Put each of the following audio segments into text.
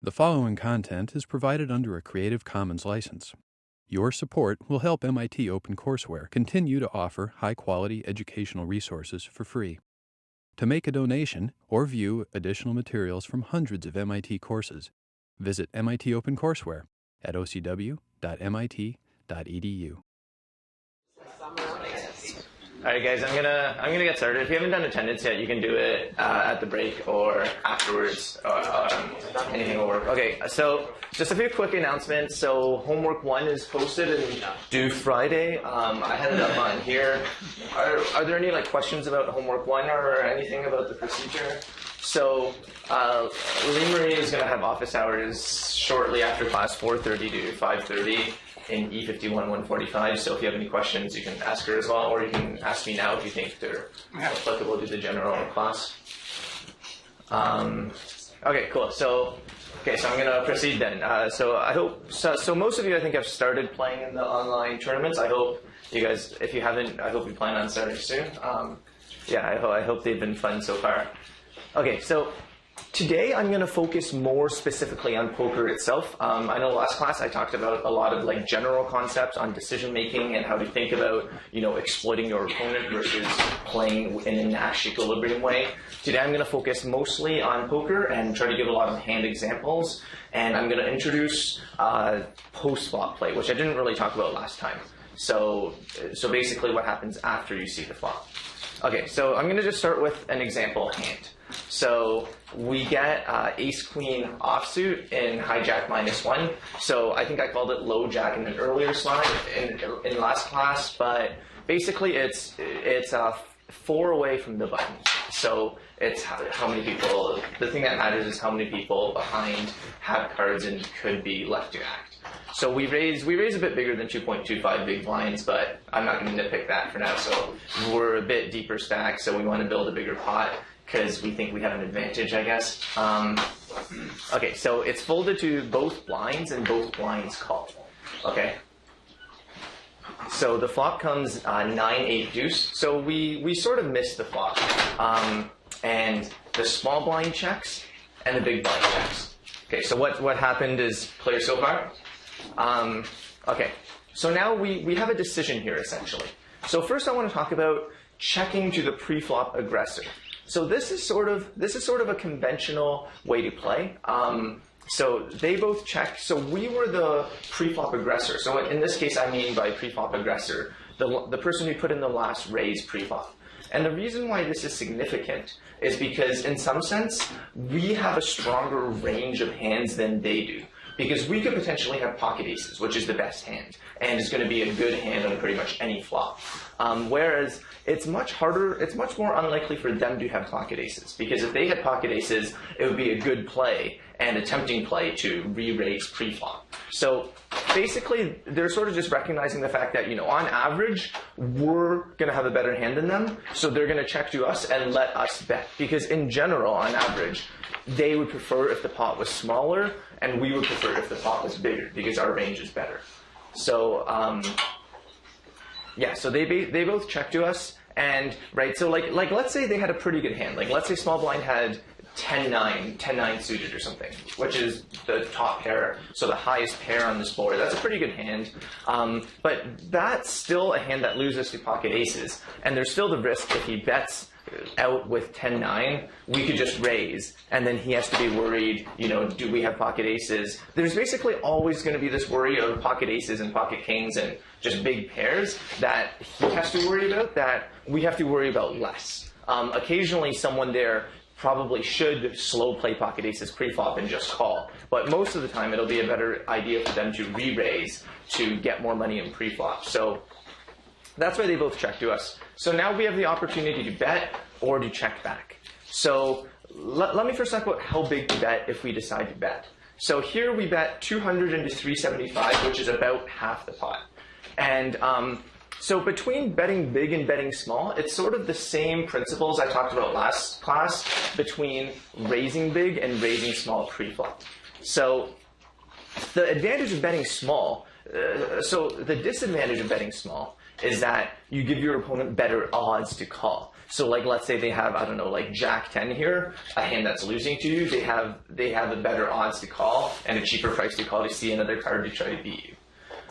The following content is provided under a Creative Commons license. Your support will help MIT OpenCourseware continue to offer high-quality educational resources for free. To make a donation or view additional materials from hundreds of MIT courses, visit MIT OpenCourseware at ocw.mit.edu. All right, guys, I'm gonna get started. If you haven't done attendance yet, you can do it at the break or afterwards. Anything will work. Okay, so just a few quick announcements. So homework 1 is posted and due Friday. I had it up on here. Are there any questions about homework 1 or anything about the procedure? So Lee Marie is going to have office hours shortly after class, 4:30 to 5:30. In E51 145, so if you have any questions, you can ask her as well, or you can ask me now if you think they're applicable to the general class. Okay, cool. So I'm going to proceed then. So I hope, so most of you I think have started playing in the online tournaments. I hope you guys, if you haven't, I hope you plan on starting soon. I hope they've been fun so far. Okay, so today I'm going to focus more specifically on poker itself. I know last class I talked about a lot of general concepts on decision making and how to think about exploiting your opponent versus playing in a Nash equilibrium way. Today I'm going to focus mostly on poker and try to give a lot of hand examples, and I'm going to introduce post-flop play, which I didn't really talk about last time. So basically what happens after you see the flop. Okay, so I'm going to just start with an example hand. So we get ace-queen offsuit in hijack -1. So I think I called it low jack in an earlier slide in last class, but basically it's 4 away from the button. So it's how many people, the thing that matters is how many people behind have cards and could be left to act. So we raise a bit bigger than 2.25 big blinds, but I'm not going to nitpick that for now. So we're a bit deeper stacked, so we want to build a bigger pot because we think we have an advantage, I guess. Okay, so it's folded to both blinds and both blinds call. Okay. So the flop comes 9-8 deuce. So we sort of missed the flop. And the small blind checks and the big blind checks. Okay, so what happened is clear so far? Okay, so now we have a decision here essentially. So first I want to talk about checking to the pre-flop aggressor. So this is sort of a conventional way to play. So they both check. So we were the pre-flop aggressor. So in this case, I mean by pre-flop aggressor, the person who put in the last raise pre-flop. And the reason why this is significant is because in some sense, we have a stronger range of hands than they do. Because we could potentially have pocket aces, which is the best hand, and is going to be a good hand on pretty much any flop. Whereas it's much harder, it's much more unlikely for them to have pocket aces, because if they had pocket aces, it would be a good play and a tempting play to re-raise pre-flop. So basically, they're sort of just recognizing the fact that, on average, we're going to have a better hand than them, so they're going to check to us and let us bet. Because in general, on average, they would prefer if the pot was smaller, and we would prefer if the pot was bigger, because our range is better. So, so they both check to us, and, right, so let's say they had a pretty good hand. Let's say small blind had 10-9 suited or something, which is the top pair, so the highest pair on this board. That's a pretty good hand, but that's still a hand that loses to pocket aces, and there's still the risk if he bets out with 10-9, we could just raise, and then he has to be worried, do we have pocket aces? There's basically always going to be this worry of pocket aces and pocket kings and just big pairs that he has to worry about that we have to worry about less. Occasionally someone there probably should slow play pocket aces pre-flop and just call, but most of the time it'll be a better idea for them to re-raise to get more money in pre-flop. So that's why they both check to us. So now we have the opportunity to bet or to check back. So let me first talk about how big to bet if we decide to bet. So here we bet 200 into 375, which is about half the pot. And so between betting big and betting small, it's sort of the same principles I talked about last class between raising big and raising small pre-flop. So the advantage of betting small, so the disadvantage of betting small is that you give your opponent better odds to call. So like, let's say they have, I don't know, like Jack 10 here, a hand that's losing to you, they have a better odds to call and a cheaper price to call to see another card to try to beat you.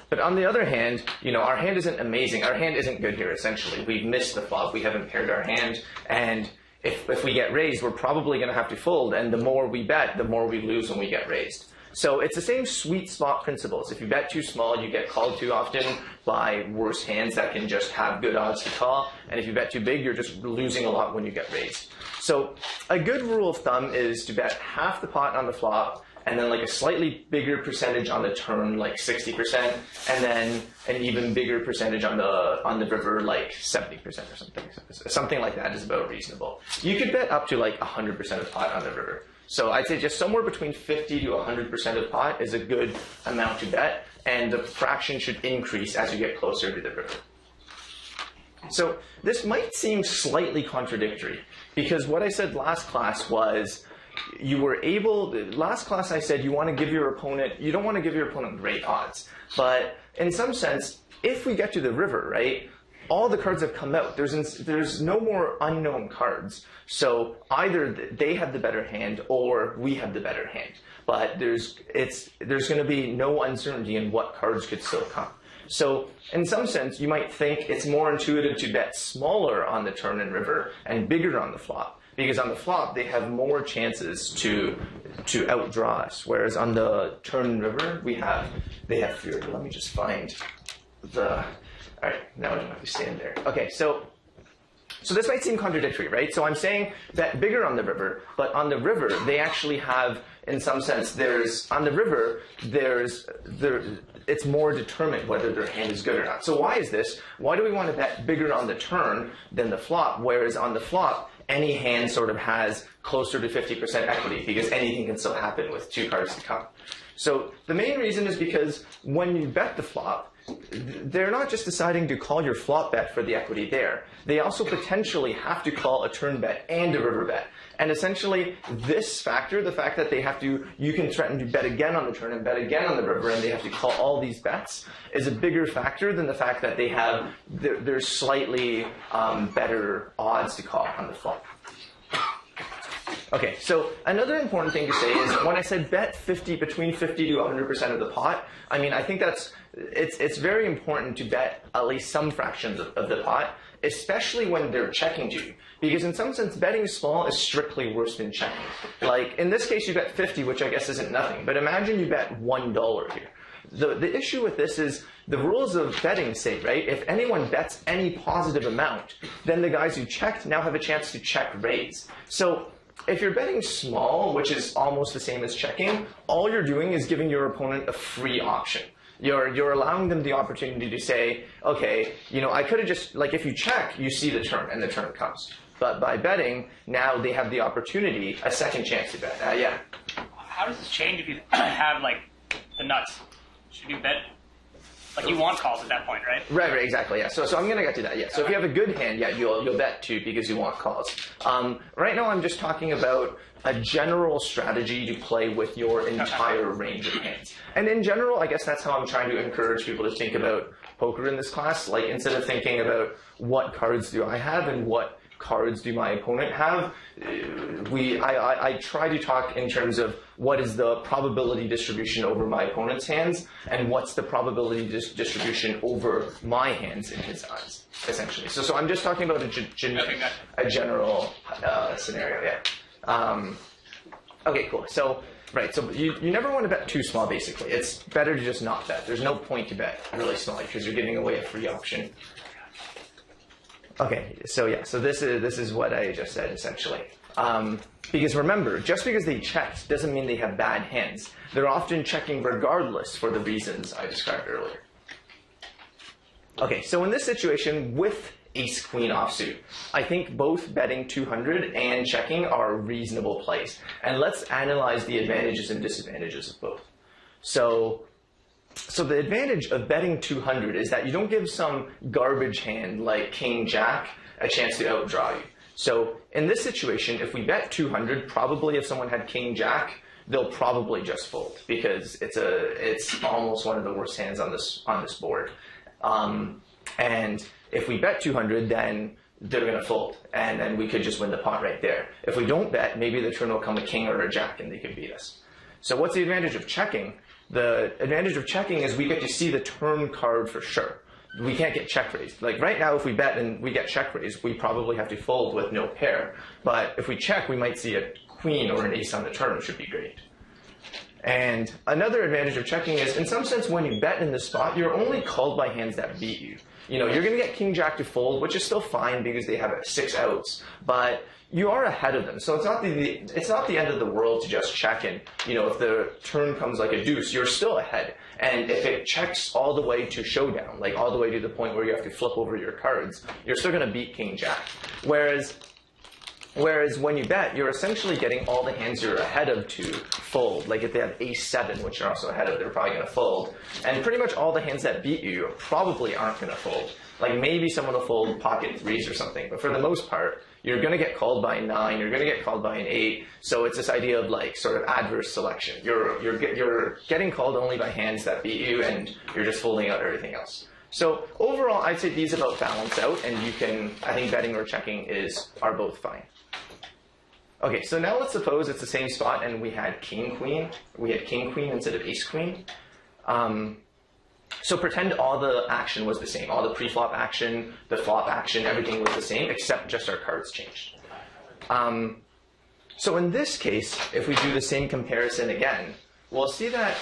But on the other hand, our hand isn't amazing. Our hand isn't good here, essentially. We've missed the flop. We haven't paired our hand. And if we get raised, we're probably going to have to fold. And the more we bet, the more we lose when we get raised. So it's the same sweet spot principles. If you bet too small, you get called too often by worse hands that can just have good odds to call. And if you bet too big, you're just losing a lot when you get raised. So a good rule of thumb is to bet half the pot on the flop, and then like a slightly bigger percentage on the turn, like 60%, and then an even bigger percentage on the river, like 70% or something. Something like that is about reasonable. You could bet up to like 100% of pot on the river. So I'd say just somewhere between 50 to 100% of pot is a good amount to bet, and the fraction should increase as you get closer to the river. So this might seem slightly contradictory, because what I said last class was last class I said you don't want to give your opponent great odds. But in some sense, if we get to the river, right, all the cards have come out. There's no more unknown cards. So either they have the better hand or we have the better hand. But there's going to be no uncertainty in what cards could still come. So in some sense, you might think it's more intuitive to bet smaller on the turn and river and bigger on the flop. Because on the flop, they have more chances to outdraw us. Whereas on the turn and river, they have fewer. Let me just find all right, now I don't have to stand there. Okay, so this might seem contradictory, right? So I'm saying that bigger on the river, but on the river, they actually have, in some sense, it's more determined whether their hand is good or not. So why is this? Why do we want to bet bigger on the turn than the flop, whereas on the flop, any hand sort of has closer to 50% equity, because anything can still happen with two cards to come. So the main reason is because when you bet the flop, they're not just deciding to call your flop bet for the equity there. They also potentially have to call a turn bet and a river bet. And essentially, this factor, the fact that you can threaten to bet again on the turn and bet again on the river, and they have to call all these bets, is a bigger factor than the fact that there's slightly better odds to call on the flop. Okay, so another important thing to say is when I said bet between 50 to 100% of the pot, I mean, I think it's very important to bet at least some fractions of the pot, especially when they're checking you. Because in some sense, betting small is strictly worse than checking. Like, in this case, you bet 50, which I guess isn't nothing. But imagine you bet $1 here. The issue with this is the rules of betting say, right, if anyone bets any positive amount, then the guys who checked now have a chance to check raise. So if you're betting small, which is almost the same as checking, all you're doing is giving your opponent a free option. You're allowing them the opportunity to say, okay, I could have just, like, if you check, you see the turn, and the turn comes. But by betting, now they have the opportunity, a second chance to bet. Yeah. How does this change if you have, like, the nuts? Should you bet? Like, you want calls at that point, right? Right, exactly, yeah. So I'm going to get to that, yeah. So if you have a good hand, yeah, you'll bet too because you want calls. Right now I'm just talking about a general strategy to play with your entire range of hands. And in general, I guess that's how I'm trying to encourage people to think about poker in this class. Like, instead of thinking about what cards do I have and what cards do my opponent have, I try to talk in terms of what is the probability distribution over my opponent's hands and what's the probability distribution over my hands in his eyes, essentially. So I'm just talking about a general scenario, yeah. Okay, cool. So, right, so you never want to bet too small, basically. It's better to just not bet. There's no point to bet really small because you're giving away a free option. Okay, so yeah, so this is what I just said, essentially. Because remember, just because they checked doesn't mean they have bad hands. They're often checking regardless for the reasons I described earlier. Okay, so in this situation, with ace-queen offsuit, I think both betting 200 and checking are reasonable plays. And let's analyze the advantages and disadvantages of both. So the advantage of betting 200 is that you don't give some garbage hand like king-jack a chance to outdraw you. So in this situation, if we bet 200, probably if someone had king-jack, they'll probably just fold because it's almost one of the worst hands on this board. And if we bet 200, then they're going to fold, and then we could just win the pot right there. If we don't bet, maybe the turn will come a king or a jack, and they could beat us. So what's the advantage of checking? The advantage of checking is we get to see the turn card for sure. We can't get check raised. Like right now, if we bet and we get check raised, we probably have to fold with no pair. But if we check, we might see a queen or an ace on the turn, which would be great. And another advantage of checking is, in some sense, when you bet in the spot, you're only called by hands that beat you. You know, you're going to get king jack to fold, which is still fine because they have 6 outs, but you are ahead of them. So it's not the end of the world to just check, and you know, if the turn comes like a deuce, you're still ahead. And if it checks all the way to showdown, like all the way to the point where you have to flip over your cards, you're still going to beat king jack. Whereas when you bet, you're essentially getting all the hands you're ahead of to fold. Like if they have ace 7, which you're also ahead of, they're probably going to fold. And pretty much all the hands that beat you probably aren't going to fold. Like maybe someone will fold pocket 3s or something, but for the most part, you're going to get called by a 9, you're going to get called by an 8. So it's this idea of like sort of adverse selection. You're getting called only by hands that beat you, and you're just folding out everything else. So overall, I'd say these about balance out, and you can, I think betting or checking are both fine. Okay, so now let's suppose it's the same spot and we had king-queen. We had king-queen instead of ace-queen. So pretend all the action was the same. All the pre-flop action, the flop action, everything was the same, except just our cards changed. So in this case, if we do the same comparison again, we'll see that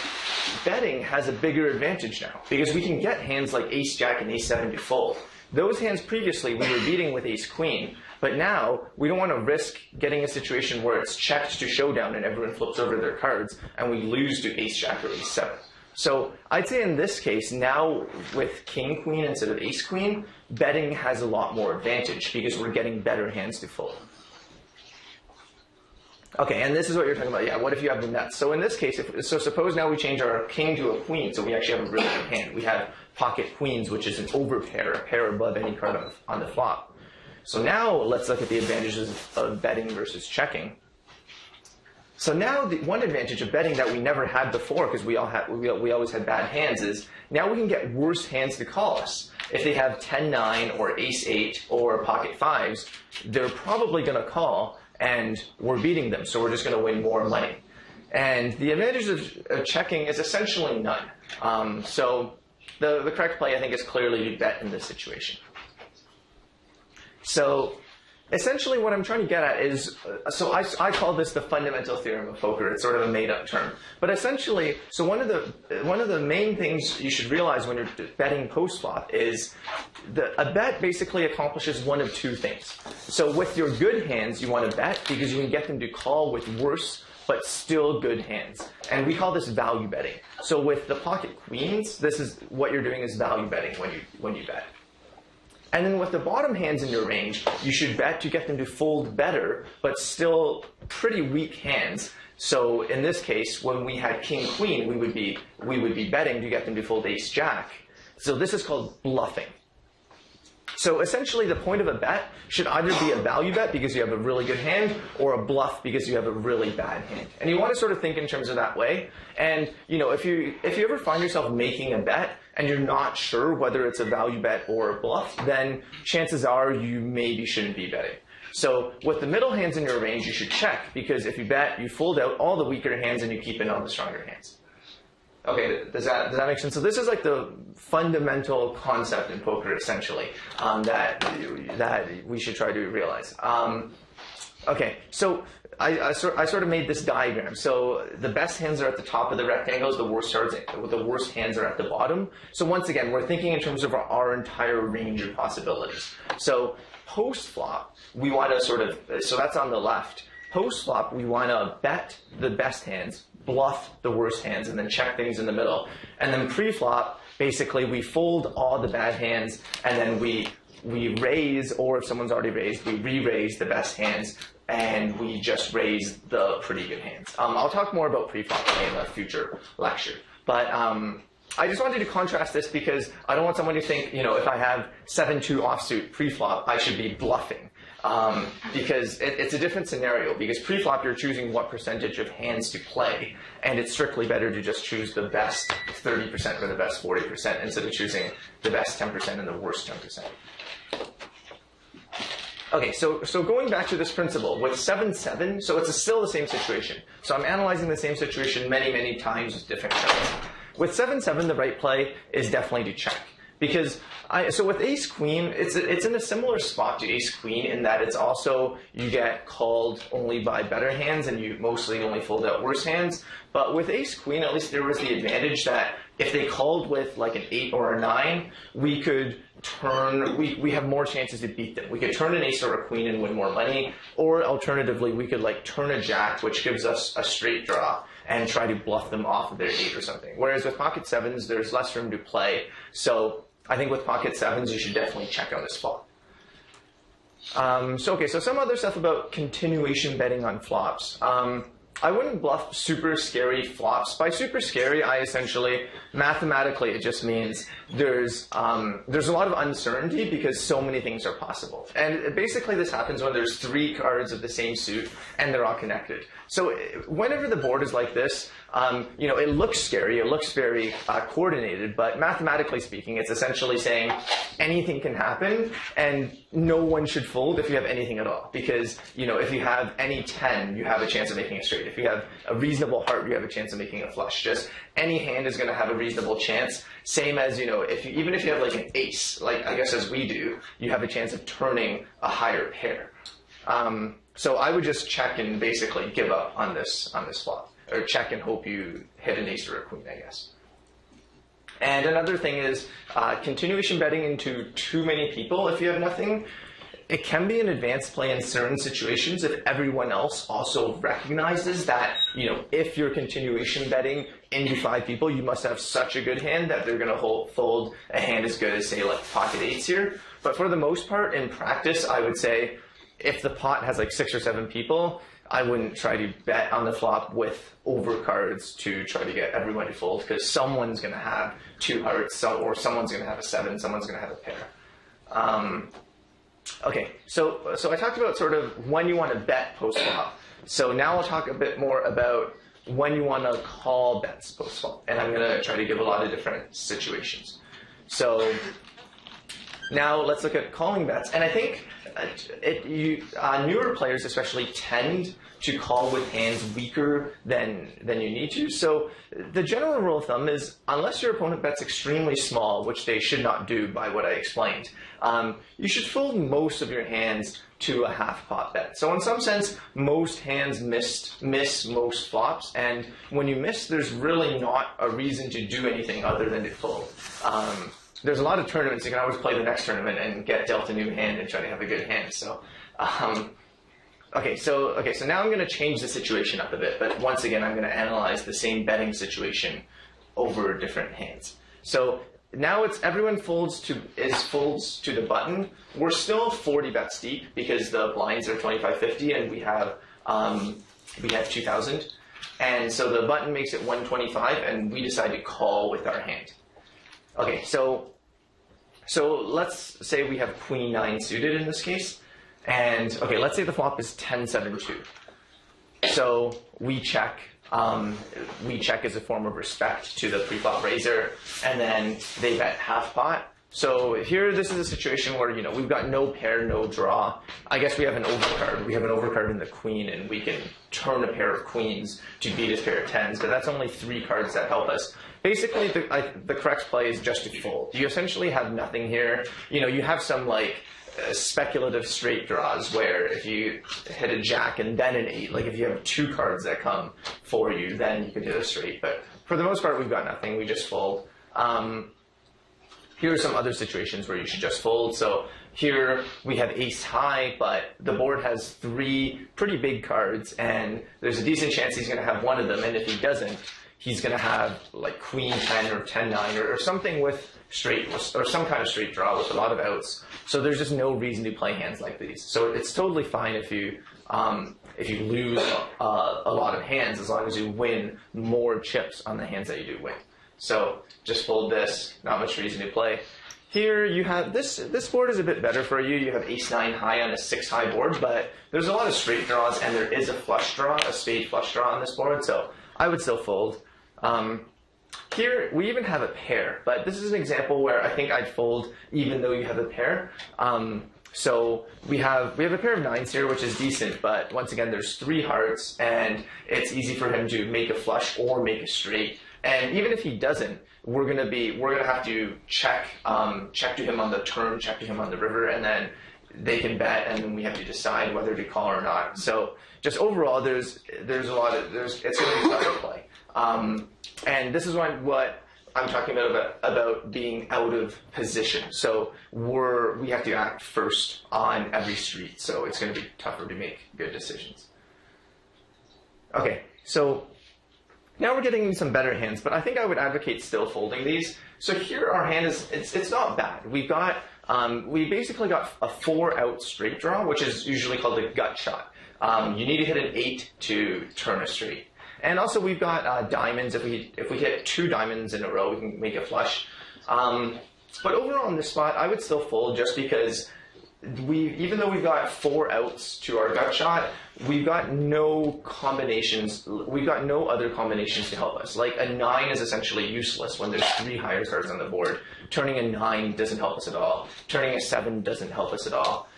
betting has a bigger advantage now, because we can get hands like ace-jack and ace-7 to fold. Those hands previously we were beating with ace-queen, but now we don't want to risk getting a situation where it's checked to showdown and everyone flips over their cards and we lose to ace-jack or ace-7. So I'd say in this case, now with king-queen instead of ace-queen, betting has a lot more advantage because we're getting better hands to fold. Okay, and this is what you're talking about. Yeah, what if you have the nuts? So in this case, so suppose now we change our king to a queen, so we actually have a really good hand. We have pocket queens, which is an overpair, a pair above any card on the flop. So now let's look at the advantages of betting versus checking. So now the one advantage of betting that we never had before, because we always had bad hands, is now we can get worse hands to call us. If they have 10-9 or ace-8 or pocket 5s, they're probably going to call, and we're beating them, so we're just going to win more money. And the advantage of checking is essentially none. So the correct play, I think, is clearly to bet in this situation. So essentially what I'm trying to get at is, so I call this the fundamental theorem of poker. It's sort of a made-up term. But essentially, so one of the main things you should realize when you're betting post-flop is a bet basically accomplishes one of two things. So with your good hands, you want to bet because you can get them to call with worse but still good hands. And we call this value betting. So with the pocket queens, this is what you're doing is value betting when you bet. And then with the bottom hands in your range, you should bet to get them to fold better, but still pretty weak hands. So in this case, when we had king-queen, we would be betting to get them to fold ace-jack. So this is called bluffing. So essentially, the point of a bet should either be a value bet because you have a really good hand, or a bluff because you have a really bad hand. And you want to sort of think in terms of that way. And you know, if you ever find yourself making a bet and you're not sure whether it's a value bet or a bluff, then chances are you maybe shouldn't be betting. So with the middle hands in your range, you should check, because if you bet, you fold out all the weaker hands and you keep in all the stronger hands. Okay, does that make sense? So this is like the fundamental concept in poker, essentially, that we should try to realize. Okay, so I sort of made this diagram. So the best hands are at the top of the rectangles, the worst hands are at the bottom. So once again, we're thinking in terms of our entire range of possibilities. So post-flop, we want to sort of, so that's on the left. Post-flop, we want to bet the best hands, bluff the worst hands, and then check things in the middle. And then pre-flop, basically we fold all the bad hands, and then we raise, or if someone's already raised, we re-raise the best hands, and we just raise the pretty good hands. I'll talk more about pre-flop in a future lecture. But I just wanted to contrast this because I don't want someone to think, you know, if I have 7-2 offsuit pre-flop, I should be bluffing. Because it's a different scenario, because pre-flop you're choosing what percentage of hands to play, and it's strictly better to just choose the best 30% or the best 40% instead of choosing the best 10% and the worst 10%. Okay, so going back to this principle, with 7-7, so it's still the same situation. So I'm analyzing the same situation many, many times with different cards. With 7-7, the right play is definitely to check. Because so with ace-queen, it's in a similar spot to ace-queen in that it's also, you get called only by better hands and you mostly only fold out worse hands. But with ace-queen, at least there was the advantage that if they called with like an 8 or a 9, we could turn, we have more chances to beat them. We could turn an ace or a queen and win more money, or alternatively, we could like turn a jack, which gives us a straight draw, and try to bluff them off of their 8 or something. Whereas with pocket 7s, there's less room to play. So I think with pocket 7s, you should definitely check on this flop. So some other stuff about continuation betting on flops. I wouldn't bluff super scary flops. By super scary, I essentially, mathematically, it just means there's a lot of uncertainty because so many things are possible. And basically this happens when there's 3 cards of the same suit and they're all connected. So whenever the board is like this, it looks scary, it looks very coordinated, but mathematically speaking, it's essentially saying anything can happen and no one should fold if you have anything at all. Because, if you have any 10, you have a chance of making a straight. If you have a reasonable heart, you have a chance of making a flush. Just any hand is going to have a reasonable chance. Same as, even if you have like an ace, like I guess as we do, you have a chance of turning a higher pair. So I would just check and basically give up on this flop, or check and hope you hit an ace or a queen, I guess. And another thing is continuation betting into too many people if you have nothing. It can be an advanced play in certain situations if everyone else also recognizes that, if you're continuation betting into 5 people, you must have such a good hand that they're going to fold a hand as good as, say, like pocket 8s here. But for the most part, in practice, I would say if the pot has like 6 or 7 people, I wouldn't try to bet on the flop with overcards to try to get everyone to fold, because someone's going to have 2 hearts, or someone's going to have a 7, someone's going to have a pair. Okay, so I talked about sort of when you want to bet post-flop. So now I'll talk a bit more about when you want to call bets post-flop, and I'm going to try to give a lot of different situations. So now let's look at calling bets, and I think newer players especially tend to call with hands weaker than you need to. So the general rule of thumb is, unless your opponent bets extremely small, which they should not do by what I explained, you should fold most of your hands to a half pot bet. So in some sense, most hands miss most flops, and when you miss, there's really not a reason to do anything other than to fold. There's a lot of tournaments, you can always play the next tournament and get dealt a new hand and try to have a good hand. So, so now I'm going to change the situation up a bit, but once again, I'm going to analyze the same betting situation over different hands. So now everyone folds to the button. We're still 40 bets deep because the blinds are 25-50 and we have 2,000. And so the button makes it 125 and we decide to call with our hand. Okay, so let's say we have queen 9 suited in this case, and okay, let's say the flop is 10-7-2. So we check as a form of respect to the pre-flop raiser, and then they bet half pot. So here, this is a situation where, we've got no pair, no draw. I guess we have an overcard. We have an overcard in the queen, and we can turn a pair of queens to beat his pair of 10s, but that's only 3 cards that help us. Basically, the correct play is just to fold. You essentially have nothing here. You have some, speculative straight draws where if you hit a jack and then an 8, like if you have 2 cards that come for you, then you could hit a straight. But for the most part, we've got nothing. We just fold. Here are some other situations where you should just fold. So here we have ace high, but the board has 3 pretty big cards, and there's a decent chance he's going to have one of them. And if he doesn't, he's going to have like queen 10 or 10-9 or something with straight, or some kind of straight draw with a lot of outs. So there's just no reason to play hands like these. So it's totally fine if you lose a lot of hands, as long as you win more chips on the hands that you do win. So just fold this, not much reason to play. Here you have, this board is a bit better for you. You have ace-9 high on a 6-high board, but there's a lot of straight draws, and there is a flush draw, a spade flush draw on this board, so I would still fold. Here we even have a pair, but this is an example where I think I'd fold even though you have a pair. So we have a pair of nines here, which is decent, but once again, there's 3 hearts, and it's easy for him to make a flush or make a straight. And even if he doesn't, we're gonna have to check to him on the turn, check to him on the river, and then they can bet, and then we have to decide whether to call or not. So just overall, it's gonna be tough to play. And this is what I'm talking about being out of position. So we have to act first on every street. So it's going to be tougher to make good decisions. Okay, so now we're getting some better hands, but I think I would advocate still folding these. So here our hand it's not bad. We basically got a 4-out straight draw, which is usually called a gut shot. You need to hit an 8 to turn a straight. And also we've got diamonds. If we hit 2 diamonds in a row, we can make a flush. But overall in this spot, I would still fold just because even though we've got 4 outs to our gut shot, we've got no combinations. We've got no other combinations to help us. Like a 9 is essentially useless when there's 3 higher cards on the board. Turning a 9 doesn't help us at all. Turning a 7 doesn't help us at all.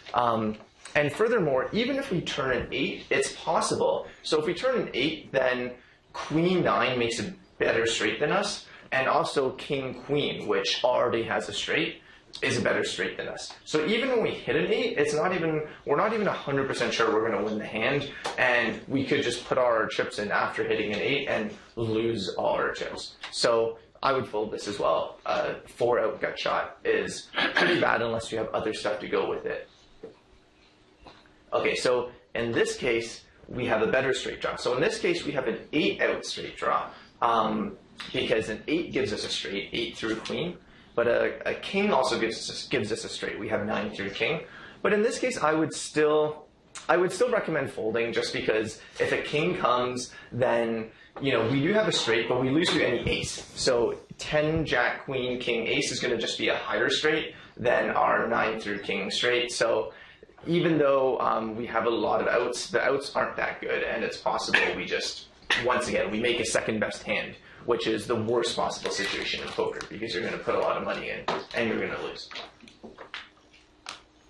And furthermore, even if we turn an 8, it's possible. So if we turn an 8, then Queen 9 makes a better straight than us, and also King Queen, which already has a straight, is a better straight than us. So even when we hit an 8, we're not even 100% sure we're going to win the hand, and we could just put our chips in after hitting an 8 and lose all our chips. So I would fold this as well. 4-out gut shot is pretty bad unless you have other stuff to go with it. Okay, so in this case, we have a better straight draw. So in this case, we have an 8-out straight draw because an 8 gives us a straight, 8 through Queen, but a King also gives us a straight. We have 9 through King. But in this case, I would still recommend folding just because if a King comes, then we do have a straight, but we lose to any ace. So 10, Jack, Queen, King, Ace is going to just be a higher straight than our 9 through King straight. So even though we have a lot of outs, the outs aren't that good, and it's possible once again, we make a second best hand, which is the worst possible situation in poker because you're going to put a lot of money in and you're going to lose.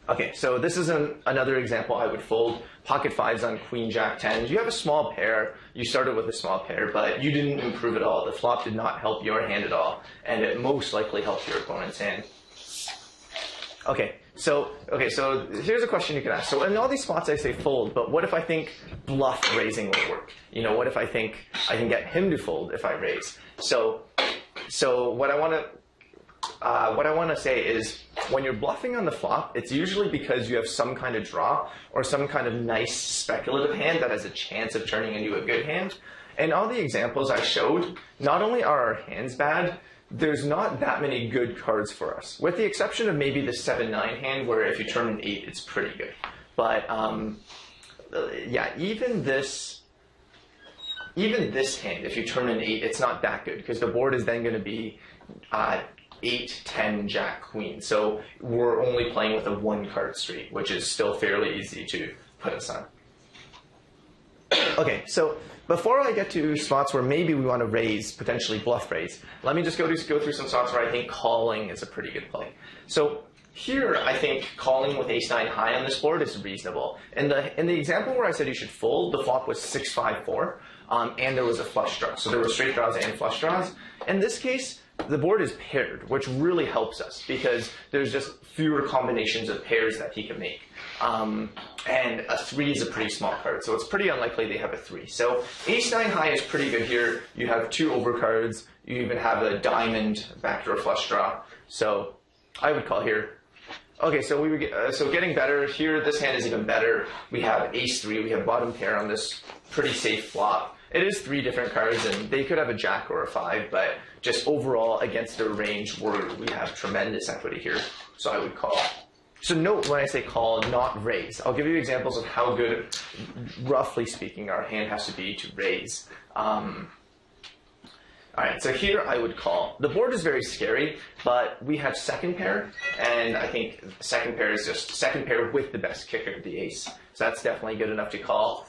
Okay, so this is another example I would fold. Pocket 5s on Queen, Jack, 10s. You have a small pair. You started with a small pair, but you didn't improve at all. The flop did not help your hand at all, and it most likely helped your opponent's hand. Okay, so here's a question you can ask. So in all these spots I say fold, but what if I think bluff raising will work? What if I think I can get him to fold if I raise? So what I want to say is when you're bluffing on the flop, it's usually because you have some kind of draw or some kind of nice speculative hand that has a chance of turning into a good hand. And all the examples I showed, not only are our hands bad, there's not that many good cards for us, with the exception of maybe the 7-9 hand, where if you turn an 8, it's pretty good. But yeah, even this hand, if you turn an 8, it's not that good because the board is then going to be 8, 10, Jack, Queen. So we're only playing with a 1-card straight, which is still fairly easy to put us on. Okay, so before I get to spots where maybe we want to raise, potentially bluff raise, let me just go through some spots where I think calling is a pretty good play. So here, I think calling with ace-9 high on this board is reasonable. In the example where I said you should fold, the flop was 6-5-4, and there was a flush draw. So there were straight draws and flush draws. In this case, the board is paired, which really helps us because there's just fewer combinations of pairs that he can make. And a 3 is a pretty small card, so it's pretty unlikely they have a 3. So ace-9 high is pretty good here. You have 2 overcards. You even have a diamond backdoor flush draw. So I would call here. Okay, so so getting better here. This hand is even better. We have ace-3. We have bottom pair on this pretty safe flop. It is 3 different cards, and they could have a jack or a 5, but just overall against their range, we have tremendous equity here. So I would call. So note when I say call, not raise. I'll give you examples of how good, roughly speaking, our hand has to be to raise. All right, so here I would call. The board is very scary, but we have second pair, and I think second pair is just second pair with the best kicker, the ace. So that's definitely good enough to call.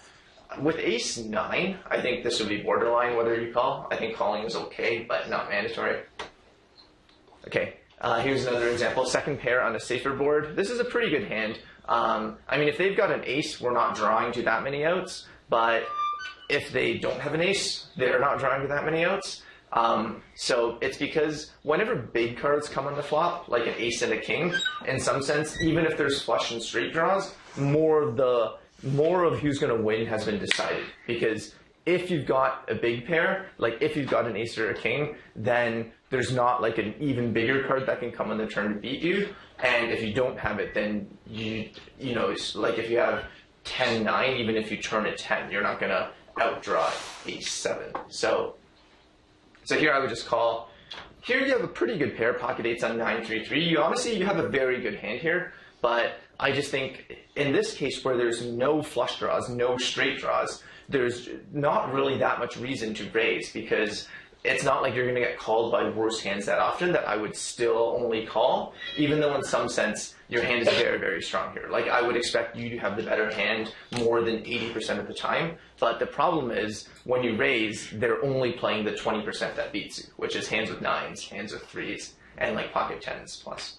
With ace-9, I think this would be borderline whether you call. I think calling is okay, but not mandatory. Okay, Here's another example, second pair on a safer board. This is a pretty good hand. I mean, if they've got an ace, we're not drawing to that many outs, but if they don't have an ace, they're not drawing to that many outs. So it's because whenever big cards come on the flop, like an ace and a king, in some sense, even if there's flush and straight draws, more of who's going to win has been decided. Because if you've got a big pair, like if you've got an ace or a king, then there's not like an even bigger card that can come on the turn to beat you. And if you don't have it, then you know, it's like if you have 10-9, even if you turn it 10, you're not going to outdraw ace 7. So here I would just call. Here you have a pretty good pair, pocket eights on 9-3-3. Honestly, you have a very good hand here, but I just think in this case where there's no flush draws, no straight draws, there's not really that much reason to raise, because it's not like you're going to get called by worse hands that often, that I would still only call, even though in some sense your hand is very, very strong here. Like I would expect you to have the better hand more than 80% of the time, but the problem is when you raise, they're only playing the 20% that beats you, which is hands with 9s, hands with 3s, and like pocket 10s plus.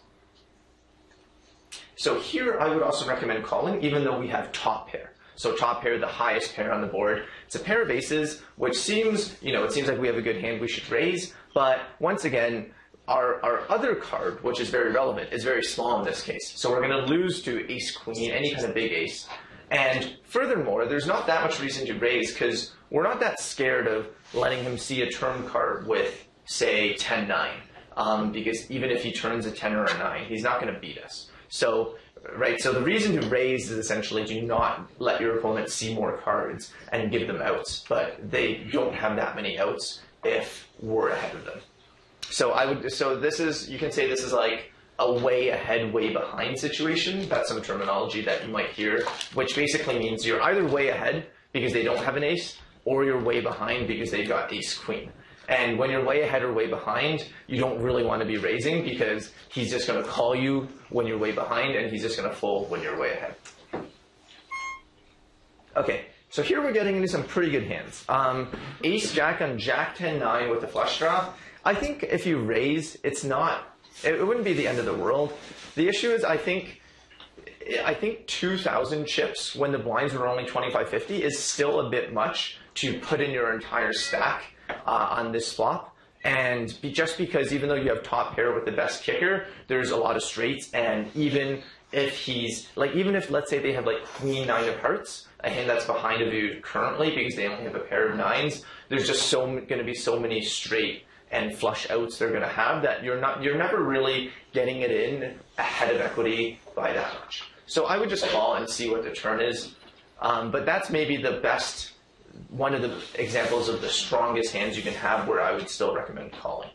So here I would also recommend calling, even though we have top pair. So top pair, the highest pair on the board. It's a pair of aces, which seems, it seems like we have a good hand we should raise. But once again, our other card, which is very relevant, is very small in this case. So we're going to lose to ace queen, any kind of big ace. And furthermore, there's not that much reason to raise, because we're not that scared of letting him see a turn card with, say, 10-9. Because even if he turns a 10 or a 9, he's not going to beat us. So the reason to raise is essentially to not let your opponent see more cards and give them outs, but they don't have that many outs if we're ahead of them. You can say this is like a way ahead, way behind situation. That's some terminology that you might hear, which basically means you're either way ahead because they don't have an ace, or you're way behind because they've got ace queen. And when you're way ahead or way behind, you don't really want to be raising, because he's just going to call you when you're way behind, and he's just going to fold when you're way ahead. Okay, so here we're getting into some pretty good hands. Ace jack on jack 10-9 with the flush draw. I think if you raise, it wouldn't be the end of the world. The issue is I think 2,000 chips when the blinds were only 25-50 is still a bit much to put in your entire stack on this flop. And just because even though you have top pair with the best kicker, there's a lot of straights, and even if let's say they have like queen 9 of hearts, a hand that's behind of you currently because they only have a pair of 9s, there's just going to be so many straight and flush outs they're going to have that you're never really getting it in ahead of equity by that much. So I would just call and see what the turn is. But that's maybe one of the examples of the strongest hands you can have where I would still recommend calling.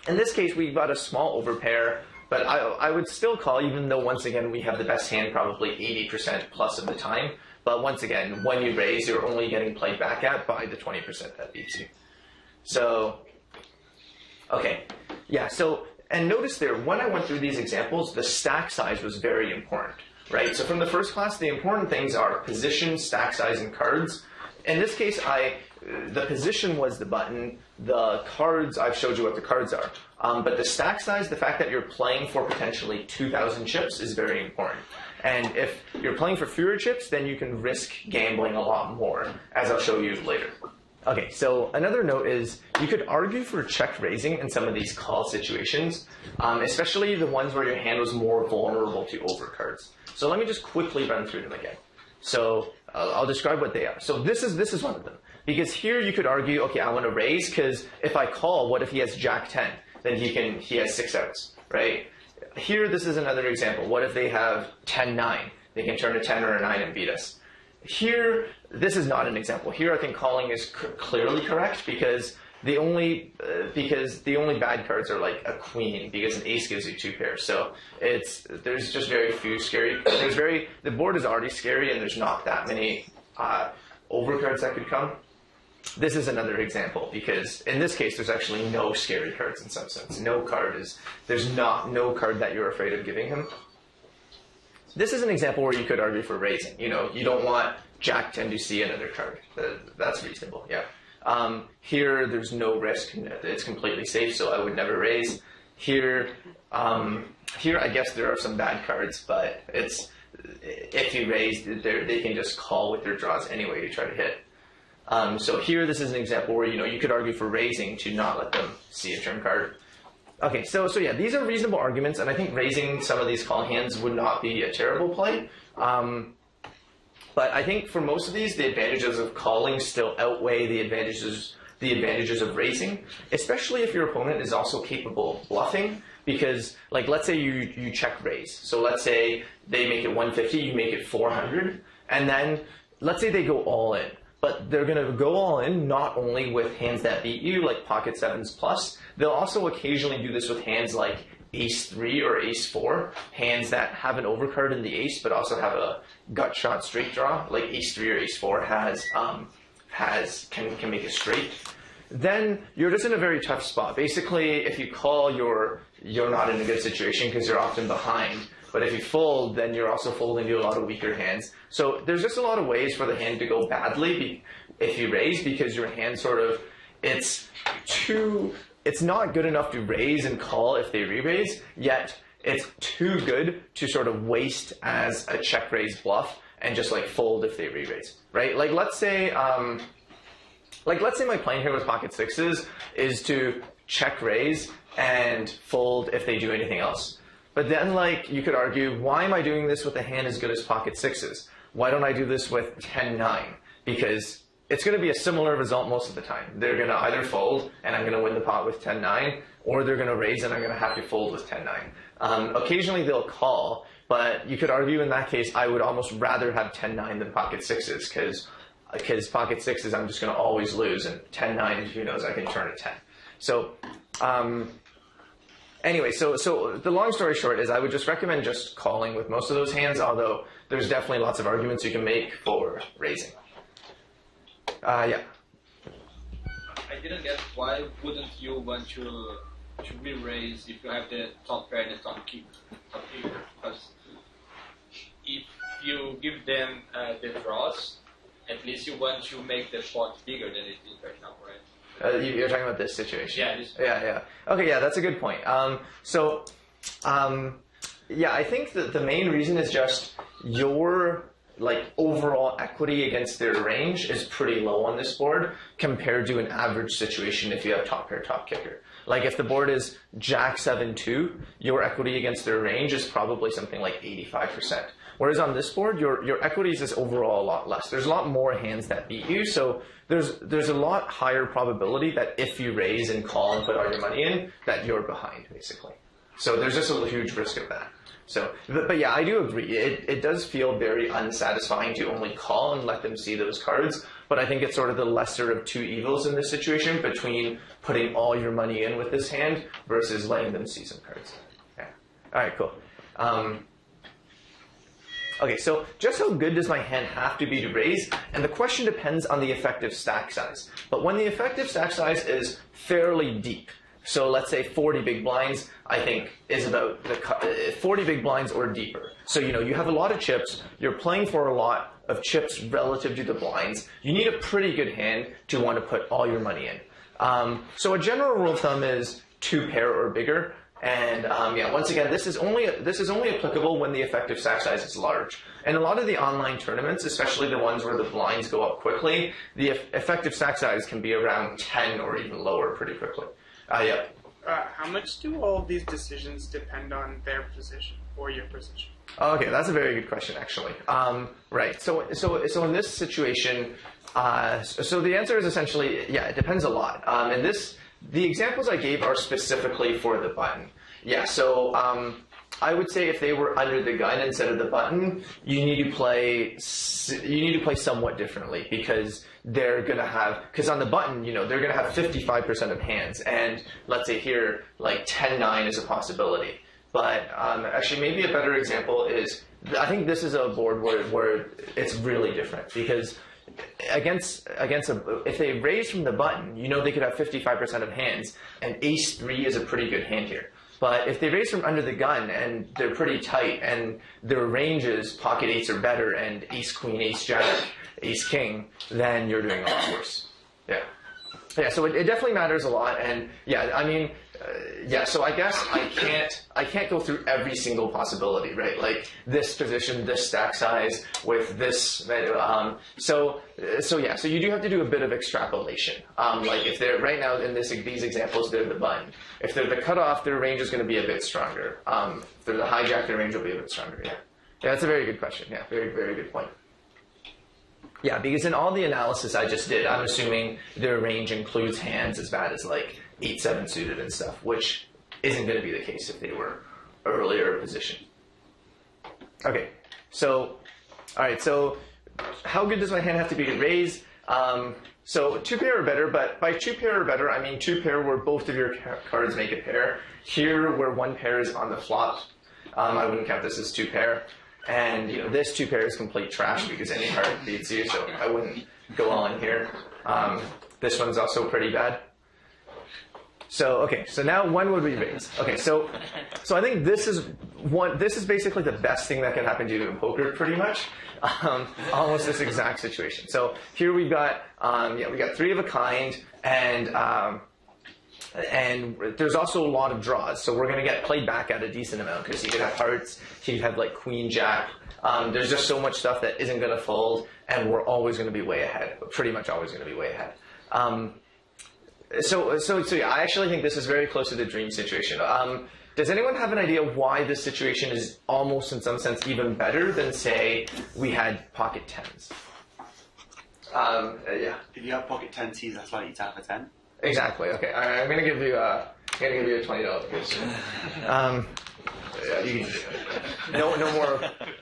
In this case, we've got a small overpair, but I would still call, even though, once again, we have the best hand probably 80% plus of the time. But once again, when you raise, you're only getting played back at by the 20% that beats you. So, okay. Yeah, and notice there, when I went through these examples, the stack size was very important. Right, so from the first class, the important things are position, stack size, and cards. In this case, the position was the button. The cards, I've showed you what the cards are. But the stack size, the fact that you're playing for potentially 2,000 chips is very important. And if you're playing for fewer chips, then you can risk gambling a lot more, as I'll show you later. Okay, so another note is you could argue for check raising in some of these call situations, especially the ones where your hand was more vulnerable to overcards. So let me just quickly run through them again. So I'll describe what they are. So this is one of them. Because here you could argue, okay, I want to raise because if I call, what if he has jack 10? Then he has 6 outs, right? Here, this is another example. What if they have 10-9? They can turn a 10 or a 9 and beat us. Here, this is not an example. Here, I think calling is clearly correct because the only bad cards are like a queen, because an ace gives you 2 pairs. So there's just very few scary. The board is already scary, and there's not that many overcards that could come. This is another example because in this case there's actually no scary cards in some sense. No card that you're afraid of giving him. This is an example where you could argue for raising. You don't want jack 10 to see another card. That's reasonable, yeah. Here, there's no risk. It's completely safe, so I would never raise. Here, I guess there are some bad cards, but if you raise, they can just call with their draws anyway to try to hit. So here, this is an example where you could argue for raising to not let them see a turn card. Okay, so yeah, these are reasonable arguments, and I think raising some of these call hands would not be a terrible play. But I think for most of these, the advantages of calling still outweigh the advantages of raising, especially if your opponent is also capable of bluffing. Because, like, let's say you check raise. So let's say they make it 150, you make it 400, and then let's say they go all in. But they're going to go all in not only with hands that beat you, like pocket sevens plus. They'll also occasionally do this with hands like ace 3 or ace 4, hands that have an overcard in the ace, but also have a gut shot straight draw, like ace 3 or ace 4 can make a straight. Then you're just in a very tough spot. Basically, if you call, you're not in a good situation because you're often behind. But if you fold, then you're also folding to a lot of weaker hands. So there's just a lot of ways for the hand to go badly if you raise, because your hand it's not good enough to raise and call if they re-raise, yet it's too good to sort of waste as a check raise bluff and just like fold if they re-raise, right? Like let's say my plan here with pocket sixes is to check raise and fold if they do anything else. But then, like, you could argue, why am I doing this with a hand as good as pocket sixes? Why don't I do this with 10-9? Because it's going to be a similar result most of the time. They're going to either fold, and I'm going to win the pot with 10-9, or they're going to raise, and I'm going to have to fold with 10-9. Occasionally, they'll call, but you could argue in that case, I would almost rather have 10-9 than pocket sixes, because pocket sixes, I'm just going to always lose, and 10-9, who knows, I can turn a 10. So, anyway, so the long story short is I would just recommend just calling with most of those hands, although there's definitely lots of arguments you can make for raising. Yeah. I didn't get why wouldn't you want to re-raise if you have the top pair and the top kicker? Because if you give them the draws, at least you want to make the pot bigger than it is right now, right? You're talking about this situation? Yeah. Yeah. Okay, yeah, that's a good point. Yeah, I think that the main reason is just your overall equity against their range is pretty low on this board compared to an average situation if you have top pair, top kicker. Like if the board is Jack 7-2, your equity against their range is probably something like 85%. Whereas on this board, your equity is just overall a lot less. There's a lot more hands that beat you, so there's a lot higher probability that if you raise and call and put all your money in, that you're behind, basically. So there's just a huge risk of that. So, but yeah, I do agree. It does feel very unsatisfying to only call and let them see those cards, but I think it's sort of the lesser of two evils in this situation between putting all your money in with this hand versus letting them see some cards. Yeah. All right, cool. Okay, so just how good does my hand have to be to raise? And the question depends on the effective stack size. But when the effective stack size is fairly deep, so let's say 40 big blinds, I think is about 40 big blinds or deeper. So, you have a lot of chips, you're playing for a lot of chips relative to the blinds. You need a pretty good hand to want to put all your money in. So a general rule of thumb is 2 pair or bigger. And yeah, once again, this is only applicable when the effective stack size is large. And a lot of the online tournaments, especially the ones where the blinds go up quickly, the effective stack size can be around 10 or even lower pretty quickly. Yeah. How much do all of these decisions depend on their position or your position? Okay, that's a very good question, actually. Right. So in this situation, so the answer is essentially, yeah, it depends a lot. The examples I gave are specifically for the button. Yeah, so I would say if they were under the gun instead of the button, you need to play somewhat differently because because on the button, they're gonna have 55% of hands, and let's say here, like 10-9 is a possibility. But actually, maybe a better example is, I think this is a board where it's really different because if they raise from the button, they could have 55% of hands, and ace 3 is a pretty good hand here. But if they raise from under the gun and they're pretty tight and their ranges pocket 8s or better and ace queen, ace jack, ace king, then you're doing a lot worse. Yeah. Yeah, so it definitely matters a lot, and yeah, I mean, so I guess I can't go through every single possibility, right? Like this position, this stack size with this, so you do have to do a bit of extrapolation. Like if they're right now in these examples, they're the button. If they're the cutoff, their range is going to be a bit stronger. If they're the hijack, their range will be a bit stronger. Yeah, that's a very good question. Yeah, very, very good point. Yeah, because in all the analysis I just did, I'm assuming their range includes hands as bad as like 8-7 suited and stuff, which isn't going to be the case if they were earlier positioned. Okay, so, all right, so how good does my hand have to be to raise? So 2 pair or better, but by 2 pair or better, I mean 2 pair where both of your cards make a pair. Here, where 1 pair is on the flop, I wouldn't count this as 2 pair. And this 2 pair is complete trash because any card beats you, so I wouldn't go on here. This one's also pretty bad. So okay, so now when would we raise? Okay, so I think this is basically the best thing that can happen to you in poker, pretty much. Almost this exact situation. So here we've got we got 3 of a kind, and there's also a lot of draws, so we're going to get played back at a decent amount because you could have hearts, you could have like queen jack. There's just so much stuff that isn't going to fold, and we're always going to be way ahead. Pretty much always going to be way ahead. So yeah, I actually think this is very close to the dream situation. Does anyone have an idea why this situation is almost, in some sense, even better than, say, we had pocket tens? Yeah. If you have pocket 10, he's less likely to have a 10. Exactly. Okay. All right, I'm gonna give you a $20 gift.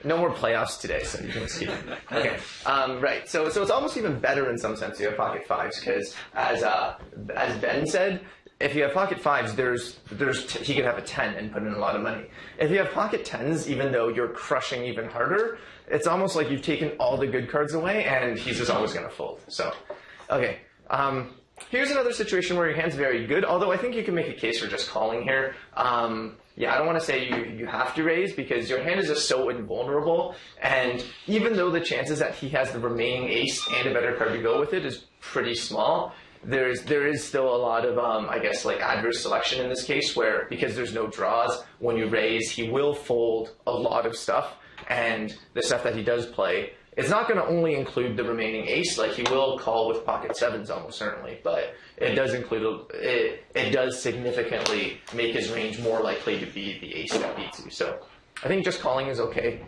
No more playoffs today, so you can see. Okay. Right. So it's almost even better in some sense. You have pocket 5s because, as Ben said, if you have pocket 5s, he could have a 10 and put in a lot of money. If you have pocket 10s, even though you're crushing even harder, it's almost like you've taken all the good cards away, and he's just always gonna fold. So, okay. Here's another situation where your hand's very good, although I think you can make a case for just calling here. Yeah, I don't want to say you have to raise because your hand is just so invulnerable, and even though the chances that he has the remaining ace and a better card to go with it is pretty small, there is still a lot of, I guess, like adverse selection in this case where, because there's no draws, when you raise, he will fold a lot of stuff, and the stuff that he does play, it's not going to only include the remaining ace. Like he will call with pocket 7s almost certainly, but it does include it does significantly make his range more likely to be the ace that beats you. So I think just calling is okay.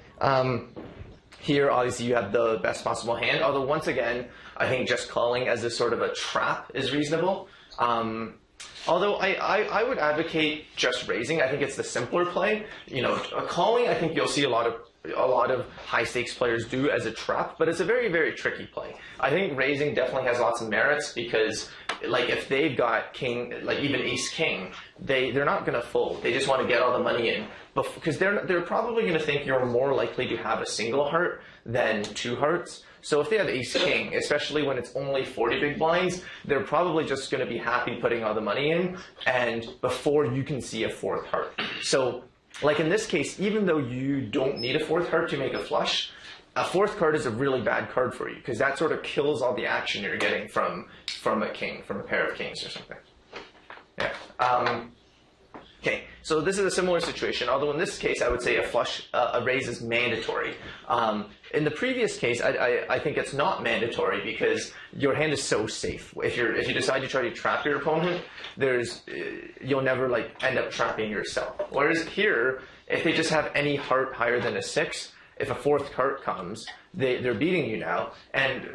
Here, obviously, you have the best possible hand. Although once again, I think just calling as a sort of a trap is reasonable. Although I would advocate just raising. I think it's the simpler play. Calling, I think you'll see a lot of high stakes players do as a trap, but it's a very, very tricky play. I think raising definitely has lots of merits because, like, if they've got king, like even ace king, they're not going to fold. They just want to get all the money in, because they're probably going to think you're more likely to have a single heart than 2 hearts. So if they have ace king, especially when it's only 40 big blinds, they're probably just going to be happy putting all the money in, and before you can see a 4th heart. So, like in this case, even though you don't need a 4th heart to make a flush, a 4th card is a really bad card for you because that sort of kills all the action you're getting from a king, from a pair of kings or something. Yeah. Okay, so this is a similar situation, although in this case I would say a raise is mandatory. In the previous case, I think it's not mandatory because your hand is so safe. If you decide to try to trap your opponent, you'll never end up trapping yourself. Whereas here, if they just have any heart higher than a 6, if a 4th heart comes, they're beating you now. And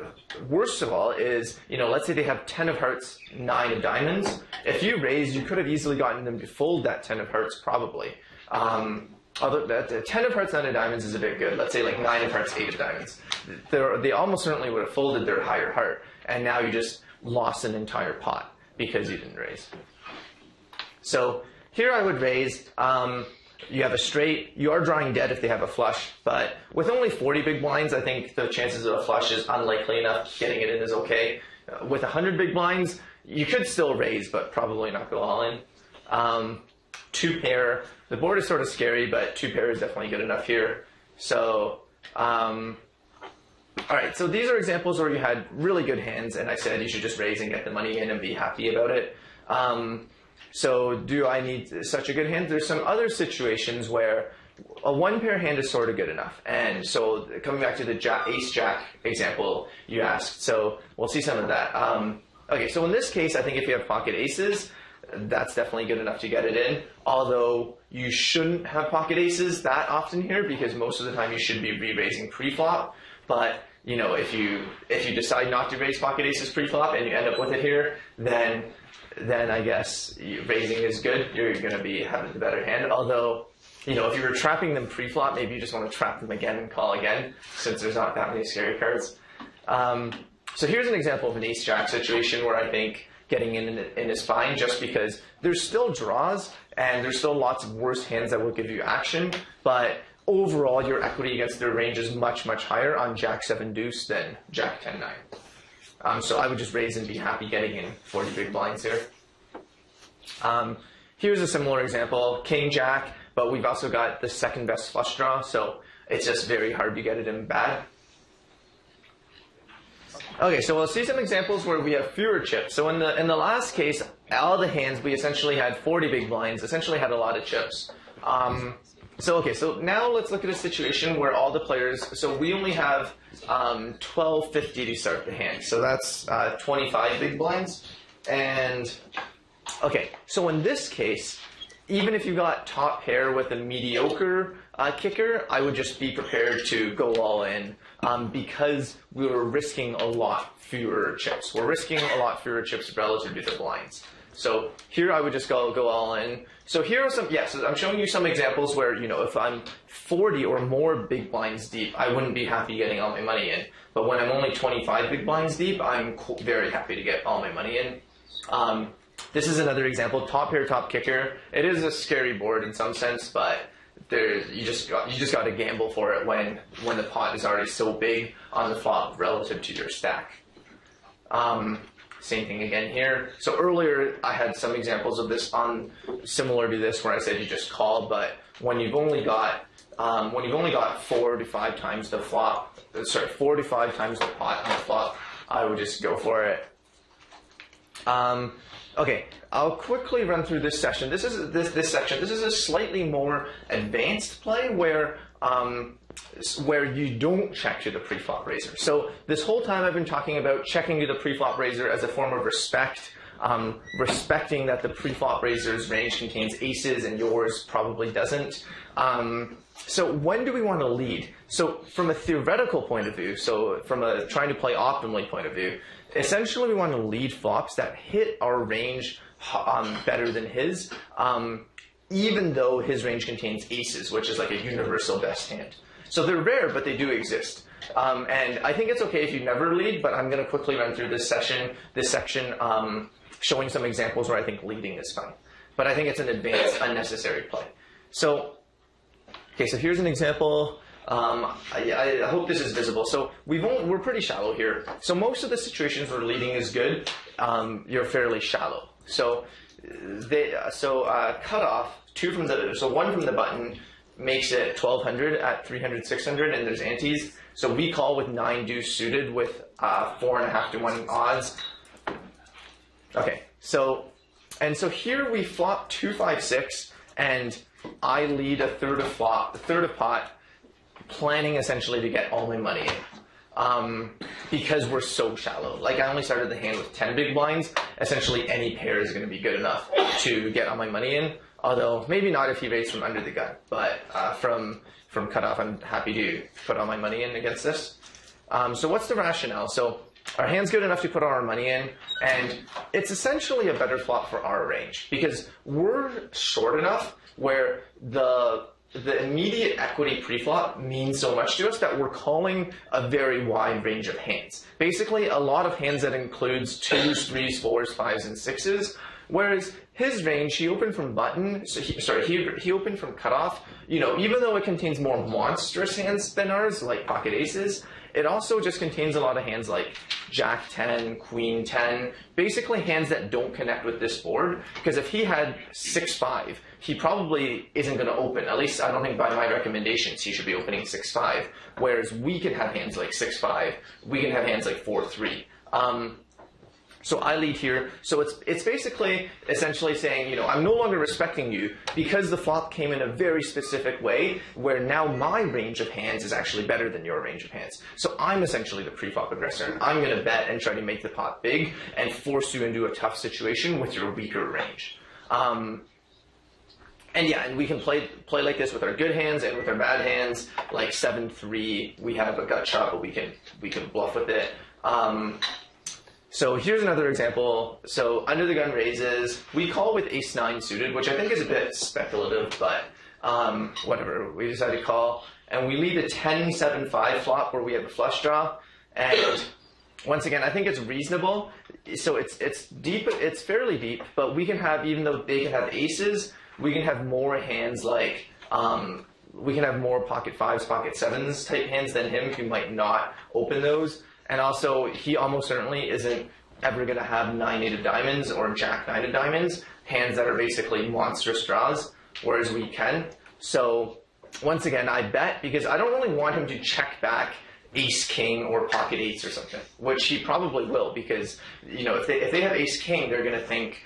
worst of all is, let's say they have 10 of hearts, 9 of diamonds. If you raise, you could have easily gotten them to fold that 10 of hearts, probably. Although the 10 of hearts, 9 of diamonds is a bit good. Let's say like 9 of hearts, 8 of diamonds. They almost certainly would have folded their higher heart. And now you just lost an entire pot because you didn't raise. So here I would raise. You have a straight. You are drawing dead if they have a flush, but with only 40 big blinds, I think the chances of a flush is unlikely enough. Getting it in is okay. With 100 big blinds, you could still raise, but probably not go all in. 2 pair. The board is sort of scary, but 2 pair is definitely good enough here. So All right, so these are examples where you had really good hands, and I said you should just raise and get the money in and be happy about it. So do I need such a good hand? There's some other situations where a one pair hand is sort of good enough. And so coming back to the ace-jack example you asked, so we'll see some of that. Okay, so in this case, I think if you have pocket aces, that's definitely good enough to get it in. Although you shouldn't have pocket aces that often here, because most of the time you should be re-raising pre-flop. But you know, if you decide not to raise pocket aces pre-flop and you end up with it here, then I guess raising is good. You're going to be having the better hand. Although, you know, if you were trapping them pre-flop, maybe you just want to trap them again and call again, since there's not that many scary cards. So here's an example of an ace-jack situation where I think getting in is fine, just because there's still draws and there's still lots of worse hands that will give you action, but overall your equity against their range is much, much higher on Jack 7 deuce than Jack 10 9. So I would just raise and be happy getting in 40 big blinds here. Here's a similar example, King Jack, but we've also got the second best flush draw, so it's just very hard to get it in bad. Okay, so we'll see some examples where we have fewer chips. So in the last case, all the hands, we essentially had 40 big blinds, essentially had a lot of chips. So now let's look at a situation where all the players, so we only have 1250 to start the hand. So that's 25 big blinds. And, okay, so in this case, even if you got top pair with a mediocre kicker, I would just be prepared to go all in because we were risking a lot fewer chips. We're risking a lot fewer chips relative to the blinds. So here I would just go all in. So here are some, so I'm showing you some examples where, you know, if I'm 40 or more big blinds deep, I wouldn't be happy getting all my money in. But when I'm only 25 big blinds deep, I'm very happy to get all my money in. This is another example, top pair, top kicker. It is a scary board in some sense, but you just got to gamble for it when the pot is already so big on the flop relative to your stack. Same thing again here. So earlier I had some examples of this similar to this where I said you just call, but when you've only got 4 to 5 times the flop, 4 to 5 times the pot on the flop, I would just go for it. Okay, I'll quickly run through this section. This section. This is a slightly more advanced play where you don't check to the pre-flop raiser. So this whole time I've been talking about checking to the pre-flop raiser as a form of respect, respecting that the pre-flop raiser's range contains aces and yours probably doesn't. So when do we want to lead? So from a theoretical point of view, so from a trying to play optimally point of view, essentially we want to lead flops that hit our range better than his, even though his range contains aces, which is like a universal best hand. So they're rare, but they do exist. And I think it's okay if you never lead, but I'm going to quickly run through this section, showing some examples where I think leading is fine. But I think it's an advanced, unnecessary play. So, okay, so here's an example. I hope this is visible. So we're pretty shallow here. So most of the situations where leading is good, you're fairly shallow. So cutoff, one from the button makes it 1200 at 300, 600, and there's antes. So we call with 9 deuce suited with 4.5 to 1 odds. Okay, so here we flop 2, 5, 6, and I lead a third of pot, planning essentially to get all my money in. Because we're so shallow. Like I only started the hand with 10 big blinds. Essentially any pair is going to be good enough to get all my money in. Although maybe not if he raised from under the gun. But from cutoff, I'm happy to put all my money in against this. So what's the rationale? So our hand's good enough to put all our money in, and it's essentially a better flop for our range because we're short enough where the immediate equity preflop means so much to us that we're calling a very wide range of hands. Basically, a lot of hands that includes 2s, 3s, 4s, 5s, and 6s. Whereas his range, he opened from button, he opened from cutoff. You know, even though it contains more monstrous hands than ours, like pocket aces, it also just contains a lot of hands like Jack 10, Queen 10, basically hands that don't connect with this board, because if he had 6-5, he probably isn't going to open. At least I don't think by my recommendations he should be opening 6-5, whereas we can have hands like 6-5, we can have hands like 4-3. So I lead here. So it's basically essentially saying, I'm no longer respecting you because the flop came in a very specific way where now my range of hands is actually better than your range of hands. So I'm essentially the pre-flop aggressor. And I'm going to bet and try to make the pot big and force you into a tough situation with your weaker range. And we can play like this with our good hands and with our bad hands, like 7-3. We have a gut shot, but we can bluff with it. So here's another example. So under the gun raises, we call with ace-9 suited, which I think is a bit speculative, but whatever. We decide to call, and we lead a 10-7-5 flop where we have a flush draw. And once again, I think it's reasonable. So it's deep. It's fairly deep, but we can have, even though they can have aces, we can have more hands like we can have more pocket 5s, pocket 7s type hands than him who might not open those. And also, he almost certainly isn't ever going to have 9-8 of diamonds or Jack 9 of diamonds, hands that are basically monstrous draws, whereas we can. So once again, I bet because I don't really want him to check back ace-king or pocket 8s or something, which he probably will because, if they have ace-king, they're going to think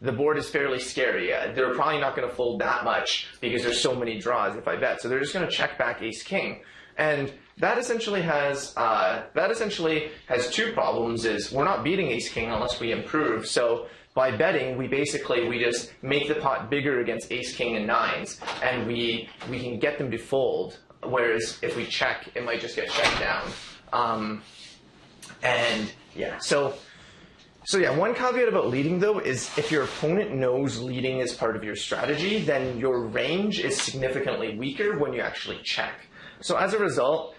the board is fairly scary. They're probably not going to fold that much because there's so many draws if I bet. So they're just going to check back ace-king. And that essentially has two problems. Is we're not beating ace-king unless we improve. So by betting, we just make the pot bigger against ace-king and 9s, and we can get them to fold. Whereas if we check, it might just get checked down. So one caveat about leading, though, is if your opponent knows leading is part of your strategy, then your range is significantly weaker when you actually check. So as a result,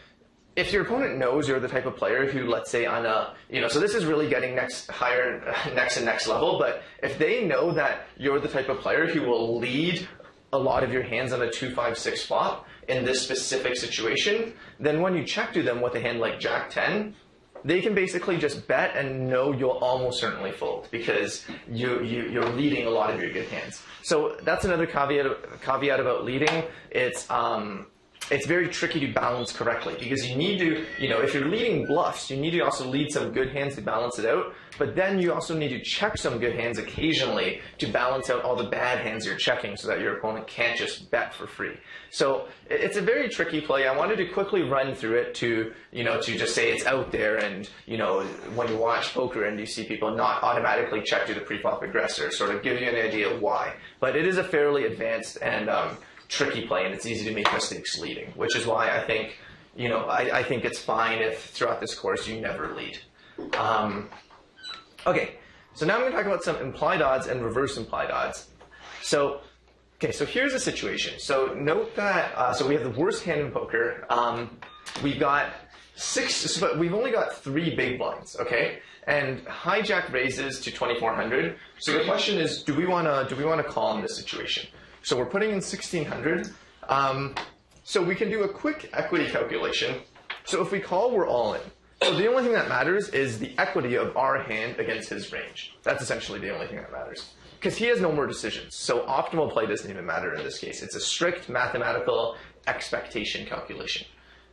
if your opponent knows you're the type of player who, let's say on a, so this is really getting next level, but if they know that you're the type of player who will lead a lot of your hands on a 2-5-6 flop in this specific situation, then when you check to them with a hand like Jack 10, they can basically just bet and know you'll almost certainly fold because you're leading a lot of your good hands. So that's another caveat about leading. It's very tricky to balance correctly because you need to, if you're leading bluffs, you need to also lead some good hands to balance it out, but then you also need to check some good hands occasionally to balance out all the bad hands you're checking so that your opponent can't just bet for free. So it's a very tricky play. I wanted to quickly run through it to just say it's out there and, when you watch poker and you see people not automatically check to the pre-flop aggressor, sort of give you an idea of why. But it is a fairly advanced and tricky play, and it's easy to make mistakes leading, which is why I think, I think it's fine if throughout this course you never lead. Okay, so now I'm going to talk about some implied odds and reverse implied odds. So here's the situation. So note that, so we have the worst hand in poker. We've got but we've only got 3 big blinds, okay? And hijack raises to 2,400. So the question is, do we want to call in this situation? So we're putting in 1,600. So we can do a quick equity calculation. So if we call, we're all in. So the only thing that matters is the equity of our hand against his range. That's essentially the only thing that matters. Because he has no more decisions. So optimal play doesn't even matter in this case. It's a strict mathematical expectation calculation.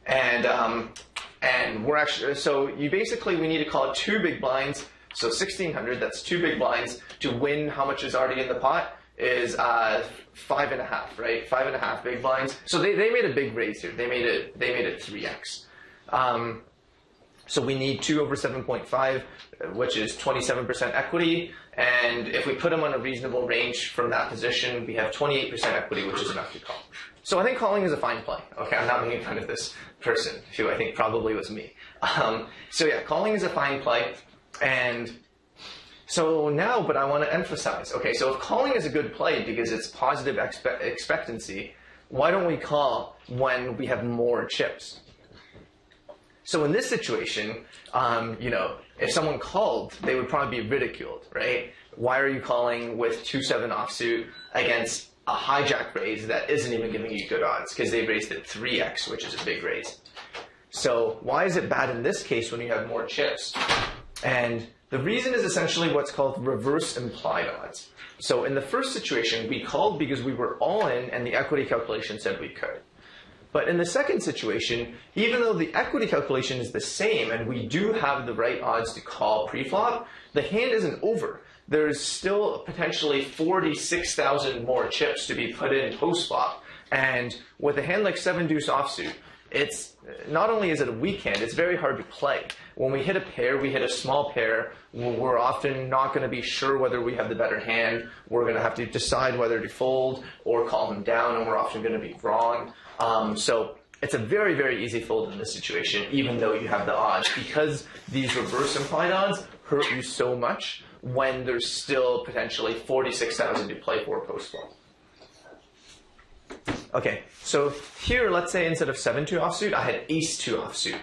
And we're actually, so we need to call it 2 big blinds. So 1,600, that's 2 big blinds to win how much is already in the pot. Is 5.5, right? 5.5 big blinds. So they made a big raise here. They made it 3x. So we need 2 over 7.5, which is 27% equity. And if we put them on a reasonable range from that position, we have 28% equity, which is enough to call. So I think calling is a fine play. Okay, I'm not making fun of this person, who I think probably was me. Calling is a fine play. And so now, but I want to emphasize, okay, so if calling is a good play because it's positive expectancy, why don't we call when we have more chips? So in this situation, if someone called, they would probably be ridiculed, right? Why are you calling with 2-7 offsuit against a hijack raise that isn't even giving you good odds? Because they raised it 3x, which is a big raise. So why is it bad in this case when you have more chips? And the reason is essentially what's called reverse implied odds. So in the first situation, we called because we were all in and the equity calculation said we could. But in the second situation, even though the equity calculation is the same and we do have the right odds to call pre-flop, the hand isn't over. There's still potentially 46,000 more chips to be put in post-flop. And with a hand like 7-deuce offsuit, it's not only is it a weak hand, it's very hard to play. When we hit a pair, we hit a small pair, we're often not going to be sure whether we have the better hand. We're going to have to decide whether to fold or call him down, and we're often going to be wrong. So it's a very, very easy fold in this situation, even though you have the odds, because these reverse implied odds hurt you so much when there's still potentially 46,000 to play for post-flop. Okay, so here, let's say instead of 7-2 offsuit, I had ace-2 offsuit.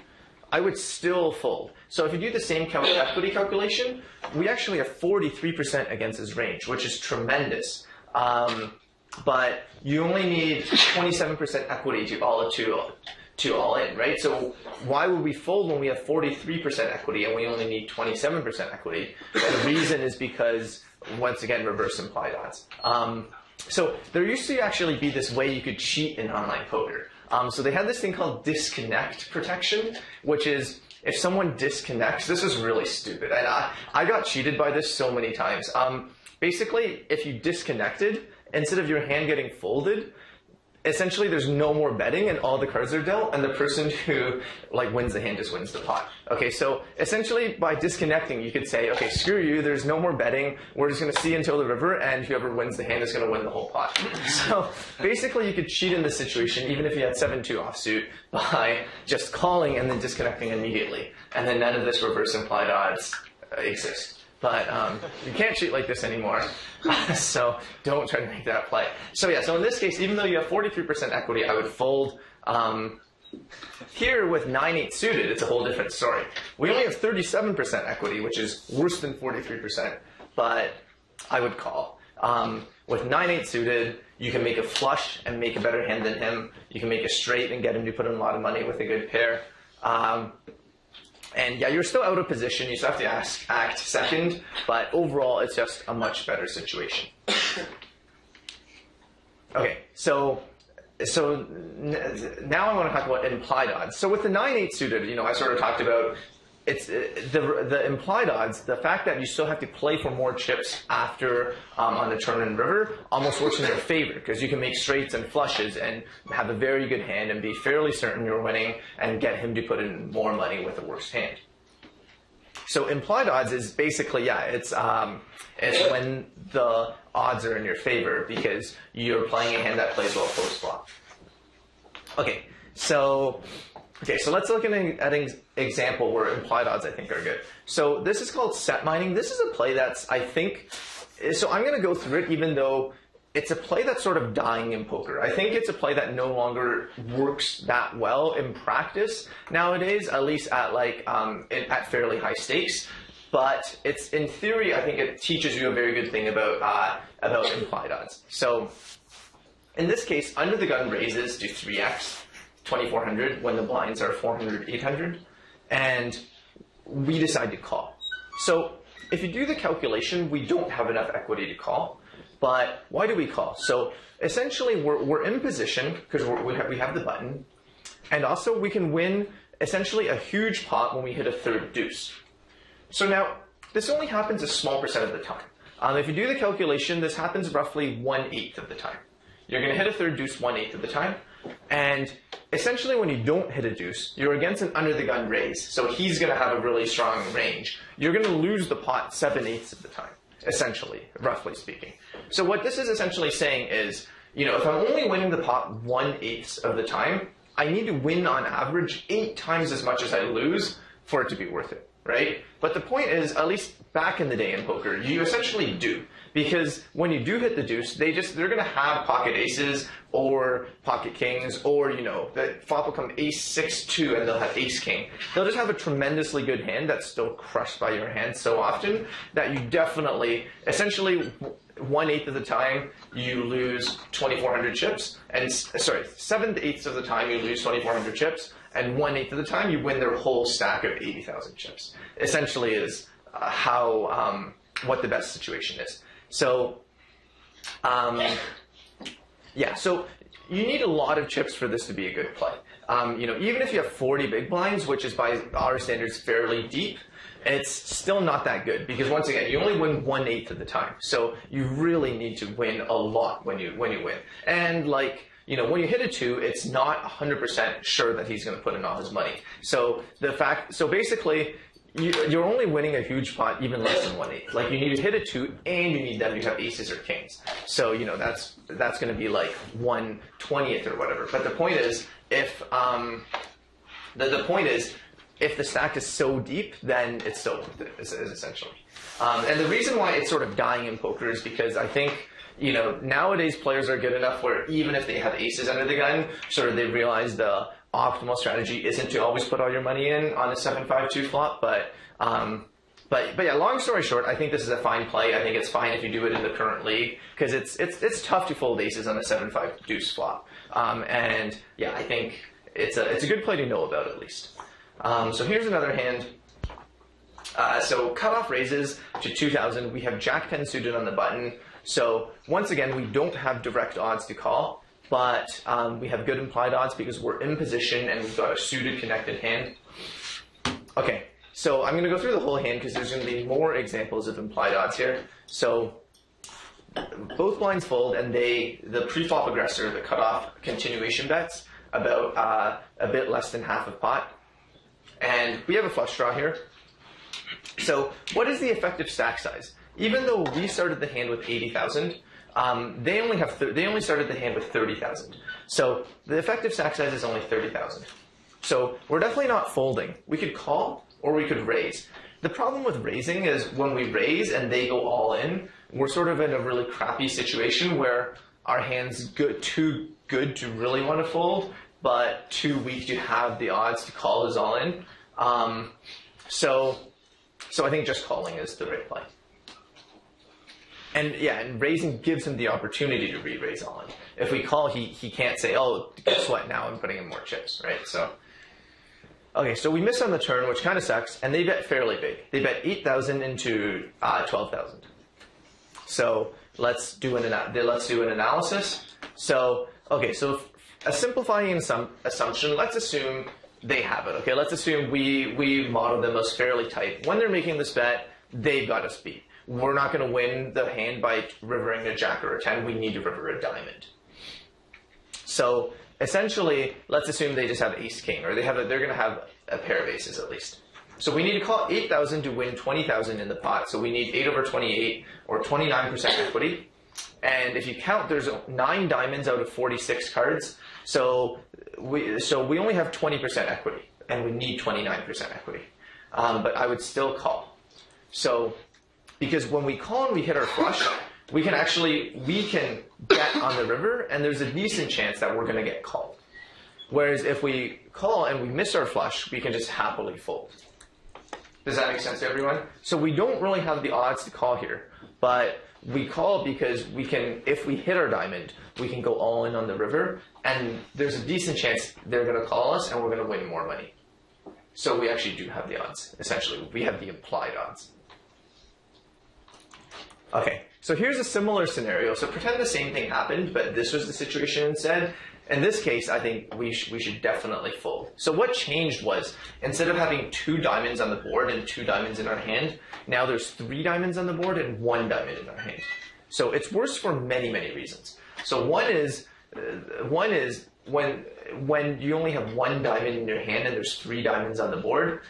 I would still fold. So if you do the same equity calculation, we actually have 43% against his range, which is tremendous. But you only need 27% equity to all in, right? So why would we fold when we have 43% equity and we only need 27% equity? The reason is because, once again, reverse implied odds. So there used to actually be this way you could cheat in online poker. So they had this thing called disconnect protection, which is if someone disconnects, this is really stupid. And I got cheated by this so many times. Basically, if you disconnected, instead of your hand getting folded, essentially there's no more betting and all the cards are dealt, and the person who wins the hand just wins the pot. Okay, so essentially by disconnecting, you could say, okay, screw you, there's no more betting, we're just going to see until the river, and whoever wins the hand is going to win the whole pot. So basically you could cheat in this situation, even if you had 7-2 offsuit, by just calling and then disconnecting immediately. And then none of this reverse implied odds exist. But you can't cheat like this anymore, so don't try to make that play. So yeah, so in this case, even though you have 43% equity, I would fold. Here with 9-8 suited, it's a whole different story. We only have 37% equity, which is worse than 43%, but I would call. With 9-8 suited, you can make a flush and make a better hand than him. You can make a straight and get him to put in a lot of money with a good pair. And yeah, you're still out of position. You still have to act second, but overall, it's just a much better situation. Okay, so now I want to talk about implied odds. So with the 9-8 suited, I sort of talked about it's the implied odds. The fact that you still have to play for more chips after on the turn and river almost works in your favor, because you can make straights and flushes and have a very good hand and be fairly certain you're winning and get him to put in more money with a worse hand. So implied odds is basically, yeah, it's when the odds are in your favor because you're playing a hand that plays well post flop. Okay, so let's look at an example where implied odds I think are good. So this is called set mining. This is a play that's, I think, so I'm going to go through it even though it's a play that's sort of dying in poker. I think it's a play that no longer works that well in practice nowadays, at least at at fairly high stakes. But it's, in theory, I think it teaches you a very good thing about implied odds. So in this case, under the gun raises to 3x. 2,400 when the blinds are 400, 800, and we decide to call. So if you do the calculation, we don't have enough equity to call, but why do we call? So essentially we're in position because we have the button, and also we can win essentially a huge pot when we hit a third deuce. So now this only happens a small percent of the time. If you do the calculation, this happens roughly 1/8 of the time. You're going to hit a third deuce 1/8 of the time. And essentially when you don't hit a deuce, you're against an under the gun raise. So he's going to have a really strong range. You're going to lose the pot 7/8 of the time, essentially, roughly speaking. So what this is essentially saying is, if I'm only winning the pot 1/8 of the time, I need to win on average 8 times as much as I lose for it to be worth it, right? But the point is, at least back in the day in poker, you essentially do. Because when you do hit the deuce, they're going to have pocket aces or pocket kings, or, the flop will come ace 6-2 and they'll have ace king. They'll just have a tremendously good hand that's still crushed by your hand so often that you definitely, essentially 1/8 of the time you lose 2,400 chips, and 7/8 of the time you lose 2,400 chips, and 1/8 of the time you win their whole stack of 80,000 chips. Essentially is what the best situation is. So, yeah, so you need a lot of chips for this to be a good play. Even if you have 40 big blinds, which is by our standards fairly deep, it's still not that good because once again, you only win 1/8 of the time. So you really need to win a lot when you win. And when you hit a 2, it's not 100% sure that he's going to put in all his money. So basically, you're only winning a huge pot even less than 1/8. Like you need to hit a 2 and you need them to have aces or kings. So that's going to be like 1/20th or whatever. But the point is, if if the stack is so deep, then it's still worth it, is essentially. And the reason why it's sort of dying in poker is because I think, nowadays players are good enough where even if they have aces under the gun, sort of they realize the optimal strategy isn't to always put all your money in on a 7-5-2 flop. But yeah, long story short, I think this is a fine play. I think it's fine if you do it in the current league because it's tough to fold aces on a 7-5 deuce flop. And yeah, I think it's a good play to know about at least. So here's another hand. So cutoff raises to 2,000. We have Jack 10 suited on the button. So once again, we don't have direct odds to call, but we have good implied odds because we're in position and we've got a suited connected hand. Okay, so I'm going to go through the whole hand because there's going to be more examples of implied odds here. So both blinds fold and the pre-flop aggressor, the cutoff continuation bets about a bit less than half of pot. And we have a flush draw here. So what is the effective stack size? Even though we started the hand with 80,000, they only started the hand with 30,000. So the effective stack size is only 30,000. So we're definitely not folding. We could call or we could raise. The problem with raising is when we raise and they go all in, we're sort of in a really crappy situation where our hand's too good to really want to fold, but too weak to have the odds to call is all in. So I think just calling is the right play. And yeah, and raising gives him the opportunity to re-raise all in. If we call, he can't say, oh, guess what, now I'm putting in more chips, right? So, okay, so we miss on the turn, which kind of sucks, and they bet fairly big. They bet 8,000 into 12,000. So let's do an analysis. So, okay, so a simplifying assumption, let's assume they have it, okay? Let's assume we model them as fairly tight. When they're making this bet, they've got us beat. We're not going to win the hand by rivering a jack or a 10. We need to river a diamond. So essentially, let's assume they just have ace king, or they're going to have a pair of aces at least. So we need to call 8,000 to win 20,000 in the pot. So we need 8 over 28, or 29% equity. And if you count, there's 9 diamonds out of 46 cards. So we only have 20% equity, and we need 29% equity. But I would still call. So because when we call and we hit our flush, we can bet on the river, and there's a decent chance that we're going to get called. Whereas if we call and we miss our flush, we can just happily fold. Does that make sense to everyone? So we don't really have the odds to call here, but we call because we can, if we hit our diamond, we can go all in on the river, and there's a decent chance they're going to call us and we're going to win more money. So we actually do have the odds, essentially. We have the implied odds. Okay, so here's a similar scenario. So pretend the same thing happened, but this was the situation instead. In this case, I think we should definitely fold. So what changed was, instead of having 2 diamonds on the board and 2 diamonds in our hand, now there's 3 diamonds on the board and 1 diamond in our hand. So it's worse for many, many reasons. So one is when you only have 1 diamond in your hand and there's 3 diamonds on the board,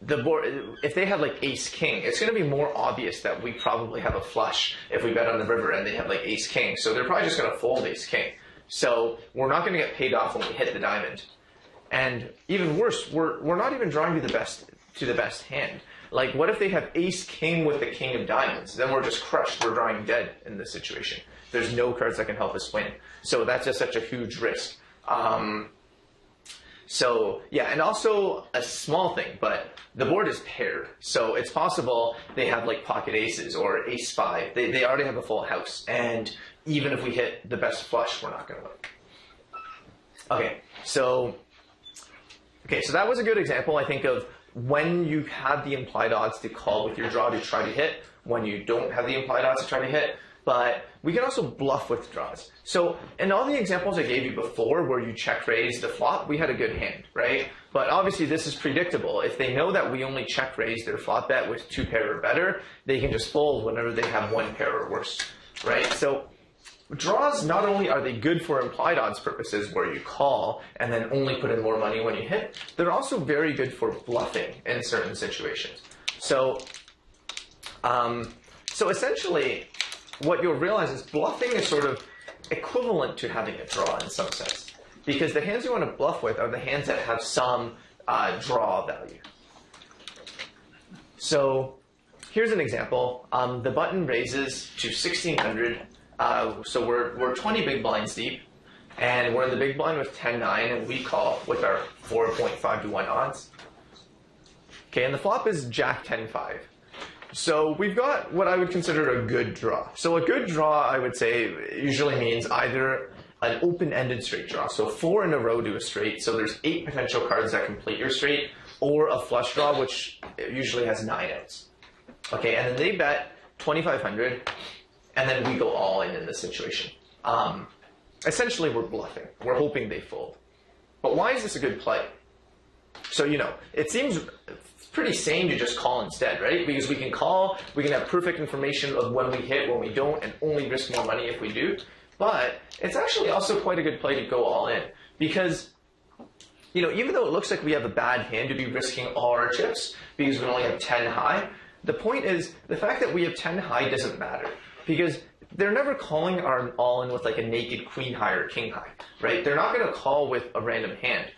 the board, if they have like ace king, it's going to be more obvious that we probably have a flush if we bet on the river and they have like ace king. So they're probably just going to fold ace king. So we're not going to get paid off when we hit the diamond. And even worse, we're not even drawing to the best hand. Like, what if they have ace king with the king of diamonds? Then we're just crushed. We're drawing dead in this situation. There's no cards that can help us win. So that's just such a huge risk. So yeah, and also a small thing, but the board is paired. So it's possible they have like pocket aces or ace 5. They already have a full house. And even if we hit the best flush, we're not going to win. Okay, so Okay, so that was a good example, I think, of when you have the implied odds to call with your draw to try to hit, when you don't have the implied odds to try to hit. But we can also bluff with draws. So in all the examples I gave you before where you check raise the flop, we had a good hand, right? But obviously this is predictable. If they know that we only check raise their flop bet with 2 pair or better, they can just fold whenever they have 1 pair or worse, right? So draws, not only are they good for implied odds purposes where you call and then only put in more money when you hit, they're also very good for bluffing in certain situations. So essentially, what you'll realize is bluffing is sort of equivalent to having a draw in some sense. Because the hands you want to bluff with are the hands that have some draw value. So here's an example. The button raises to 1600. So we're 20 big blinds deep. And we're in the big blind with 10-9. And we call with our 4.5 to 1 odds. Okay, and the flop is Jack 10-5. So we've got what I would consider a good draw. So a good draw, I would say, usually means either an open-ended straight draw. So 4 in a row to a straight. So there's 8 potential cards that complete your straight. Or a flush draw, which usually has 9 outs. Okay, and then they bet 2,500. And then we go all in this situation. Essentially, we're bluffing. We're hoping they fold. But why is this a good play? So, it seems pretty sane to just call instead, right? Because we can call, we can have perfect information of when we hit, when we don't, and only risk more money if we do. But it's actually also quite a good play to go all in. Because, even though it looks like we have a bad hand to be risking all our chips, because we only have 10 high, the point is, the fact that we have 10 high doesn't matter. Because they're never calling our all-in with like a naked queen high or king high, right? They're not going to call with a random hand.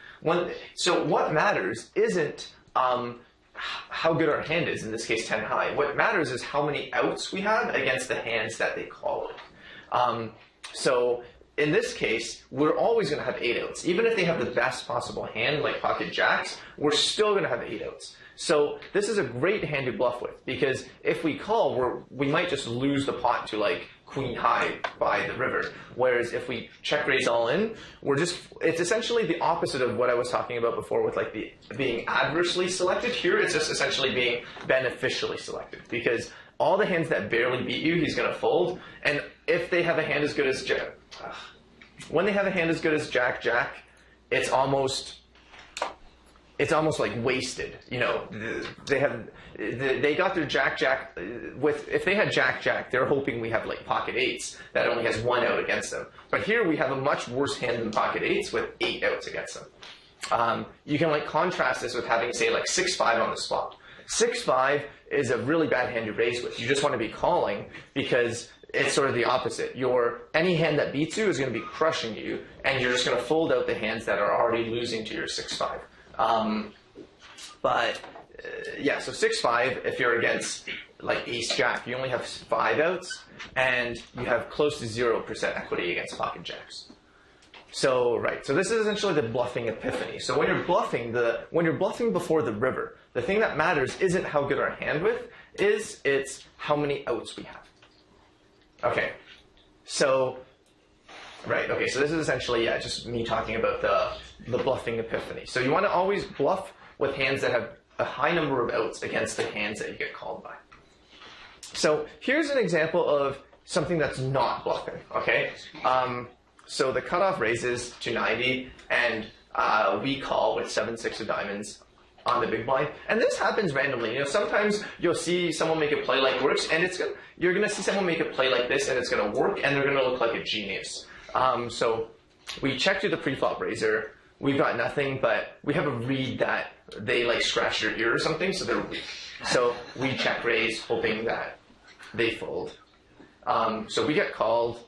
So what matters isn't how good our hand is, in this case 10 high. What matters is how many outs we have against the hands that they call with. So in this case, we're always going to have 8 outs. Even if they have the best possible hand, like pocket jacks, we're still going to have 8 outs. So this is a great hand to bluff with, because if we call, we might just lose the pot to like queen high by the river. Whereas if we check raise all in, it's essentially the opposite of what I was talking about before with like being adversely selected. Here it's just essentially being beneficially selected, because all the hands that barely beat you, he's going to fold. And if they have a hand as good as when they have a hand as good as Jack, it's almost like wasted. They got their Jack with, if they had Jack, they're hoping we have like pocket 8s that only has 1 out against them. But here we have a much worse hand than pocket 8s with 8 outs against them. You can like contrast this with having, say, like 6-5 on the spot. 6-5 is a really bad hand to raise with. You just want to be calling because it's sort of the opposite. Any hand that beats you is going to be crushing you, and you're just going to fold out the hands that are already losing to your 6-5. So 6-5, if you're against like ace-jack, you only have 5 outs, and you have close to 0% equity against pocket jacks. So this is essentially the bluffing epiphany. So when you're bluffing before the river, the thing that matters isn't how good our hand is, it's how many outs we have. Okay, so this is essentially, just me talking about the bluffing epiphany. So you want to always bluff with hands that have a high number of outs against the hands that you get called by. So here's an example of something that's not bluffing, okay? So the cutoff raises to 90, and we call with 7-6 of diamonds on the big blind. And this happens randomly. Sometimes you'll see someone make a play like works, and you're going to see someone make a play like this, and it's going to work, and they're going to look like a genius. So we check to the pre-flop raiser. We've got nothing, but we have a read that they like scratch their ear or something, so they're weak. So we check raise, hoping that they fold. So we get called,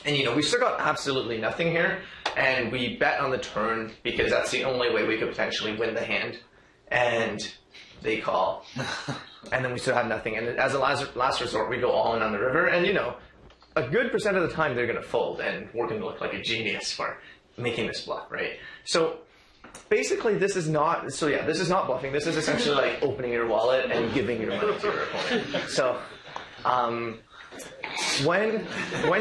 and we still got absolutely nothing here, and we bet on the turn because that's the only way we could potentially win the hand. And they call, and then we still have nothing. And as a last resort, we go all in on the river, and a good percent of the time they're going to fold, and we're going to look like a genius for making this bluff, right? So basically this is not bluffing. This is essentially like opening your wallet and giving your money to your opponent. So when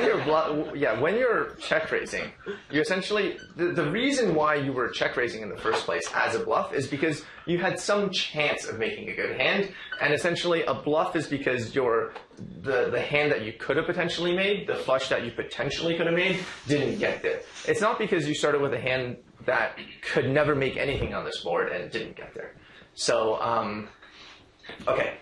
you're check raising, you essentially the reason why you were check raising in the first place as a bluff is because you had some chance of making a good hand, and essentially a bluff is because the hand that you could have potentially made, the flush that you potentially could have made, didn't get there. It's not because you started with a hand that could never make anything on this board and didn't get there. So okay.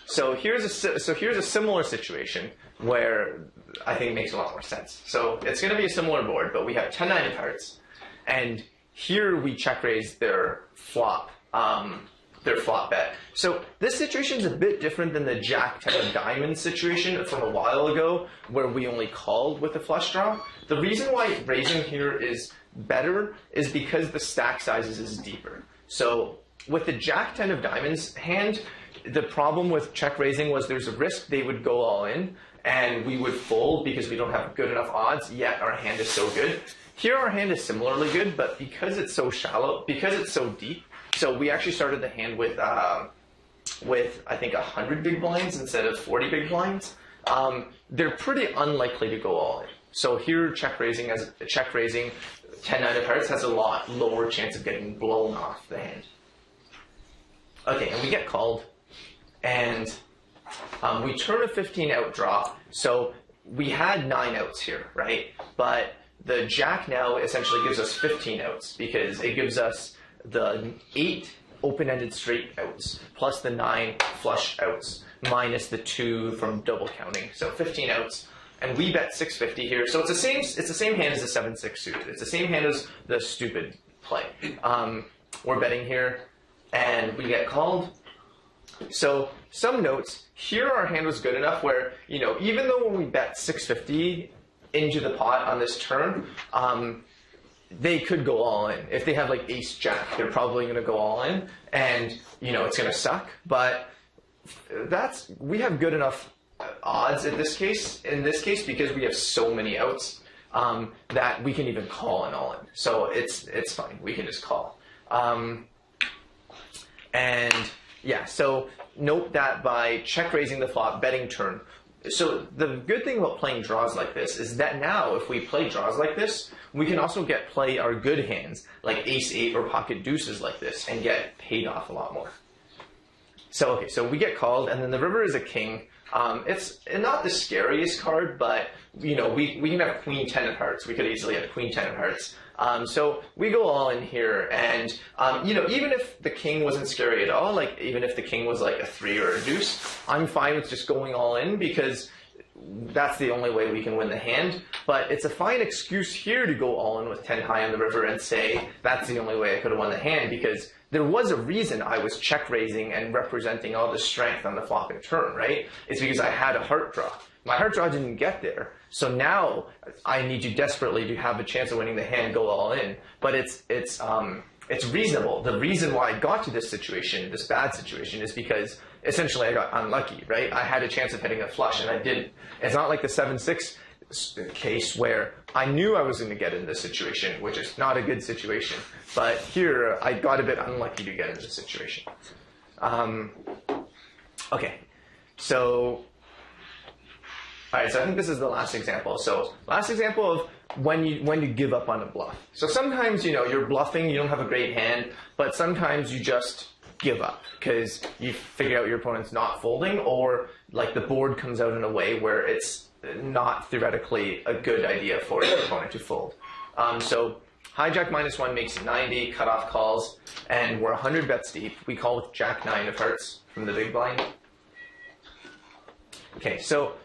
So here's a similar situation where I think it makes a lot more sense. So it's going to be a similar board, but we have 10-9 of hearts, and here we check raise their flop bet. So this situation is a bit different than the Jack-10 of diamonds situation from a while ago, where we only called with a flush draw. The reason why raising here is better is because the stack sizes is deeper. So with the Jack-10 of diamonds hand, the problem with check raising was there's a risk they would go all in and we would fold because we don't have good enough odds, yet our hand is so good. Here our hand is similarly good, but because it's so shallow, because it's so deep, so we actually started the hand with I think 100 big blinds instead of 40 big blinds. They're pretty unlikely to go all in. So here check raising 10-9 of hearts has a lot lower chance of getting blown off the hand. Okay, and we get called. And we turn a 15 out draw, so we had 9 outs here, right? But the Jack now essentially gives us 15 outs because it gives us the 8 open-ended straight outs plus the 9 flush outs minus the 2 from double counting, so 15 outs. And we bet 650 here, so it's the same hand as the 7-6 suited. It's the same hand as the stupid play. We're betting here, and we get called. So some notes, here our hand was good enough where, even though when we bet 650 into the pot on this turn, they could go all in. If they have like ace jack, they're probably going to go all in, and it's going to suck. But we have good enough odds in this case because we have so many outs that we can even call an all in. So it's fine. We can just call. And yeah, so note that by check raising the flop, betting turn. So the good thing about playing draws like this is that now if we play draws like this, we can also play our good hands like ace-8 or pocket deuces like this and get paid off a lot more. So okay, so we get called, and then the river is a king. It's not the scariest card, but we can have queen 10 of hearts. We could easily have queen 10 of hearts. So we go all in here, and even if the king wasn't scary at all, like even if the king was like a 3 or a deuce, I'm fine with just going all in because that's the only way we can win the hand. But it's a fine excuse here to go all in with 10 high on the river and say that's the only way I could have won the hand, because there was a reason I was check raising and representing all the strength on the flop and turn, right? It's because I had a heart draw. My heart draw didn't get there, so now I need to desperately to have a chance of winning the hand, go all in. But it's reasonable. The reason why I got to this situation, this bad situation, is because essentially I got unlucky, right? I had a chance of hitting a flush and I didn't. It's not like the 7-6 case where I knew I was going to get in this situation, which is not a good situation. But here I got a bit unlucky to get in this situation. Okay, so. All right, so I think this is the last example. So last example of when you give up on a bluff. So sometimes, you're bluffing, you don't have a great hand, but sometimes you just give up because you figure out your opponent's not folding, or like the board comes out in a way where it's not theoretically a good idea for your opponent to fold. So hijack -1 makes it 90, cutoff calls, and we're 100 bets deep. We call with jack 9 of hearts from the big blind. Okay, so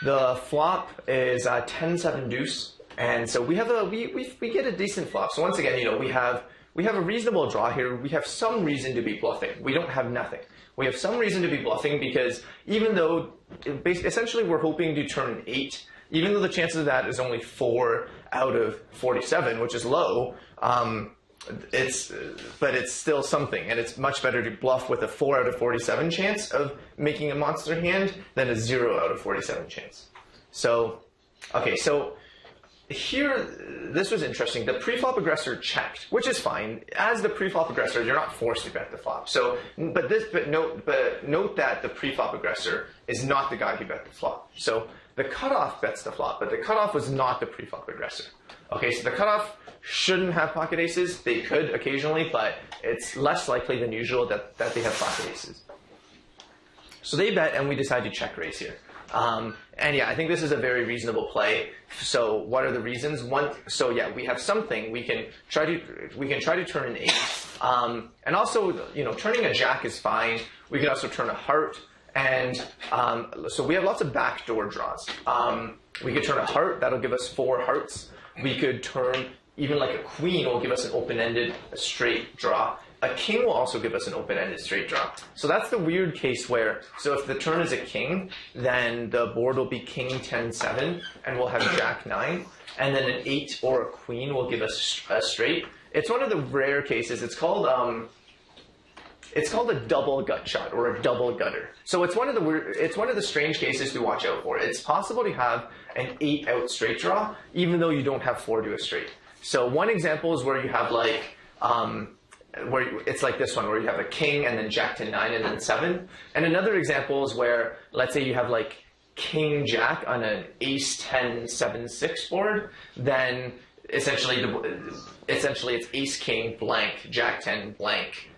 the flop is 10-7 deuce, and so we get a decent flop. So once again, we have a reasonable draw here. We have some reason to be bluffing. We don't have nothing. We have some reason to be bluffing because even though essentially we're hoping to turn an 8, even though the chances of that is only 4 out of 47, which is low. But it's still something, and it's much better to bluff with a 4 out of 47 chance of making a monster hand than a 0 out of 47 chance. So, okay, so here, this was interesting. The pre-flop aggressor checked, which is fine. As the pre-flop aggressor, you're not forced to bet the flop. So, but note that the pre-flop aggressor is not the guy who bet the flop. So the cutoff bets the flop, but the cutoff was not the pre-flop aggressor. Okay, so the cutoff shouldn't have pocket aces. They could occasionally, but it's less likely than usual that they have pocket aces. So they bet, and we decide to check raise here. And yeah, I think this is a very reasonable play. So what are the reasons? So yeah, we have something. We can try to turn an 8. And also, turning a jack is fine. We could also turn a heart. And so we have lots of backdoor draws. We could turn a heart. That'll give us 4 hearts. We could turn even like a queen will give us an open-ended straight draw. A king will also give us an open-ended straight draw. So that's the weird case where, so if the turn is a king, then the board will be king 10, 7, and we'll have jack 9. And then an 8 or a queen will give us a straight. It's one of the rare cases. It's called a double gut shot or a double gutter. So it's one of the strange cases to watch out for. It's possible to have an 8 out straight draw, even though you don't have 4 to a straight. So one example is where you have like, it's like this one, where you have a king and then jack 10, 9 and then 7. And another example is where, let's say you have like king jack on an ace 10, 7, 6 board, then essentially it's ace king blank, jack 10 blank,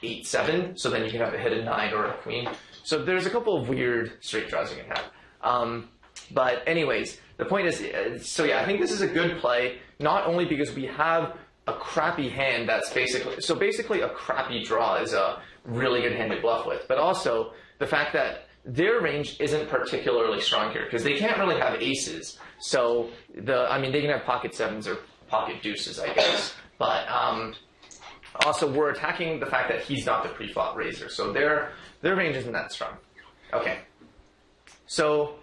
8, 7. So then you can have a hit a 9 or a queen. So there's a couple of weird straight draws you can have. But anyways, the point is, so yeah, I think this is a good play, not only because we have a crappy hand that's basically a crappy draw is a really good hand to bluff with, but also the fact that their range isn't particularly strong here because they can't really have aces. So they can have pocket 7s or pocket deuces, I guess. But also we're attacking the fact that he's not the pre-flop raiser, so their range isn't that strong. Okay, so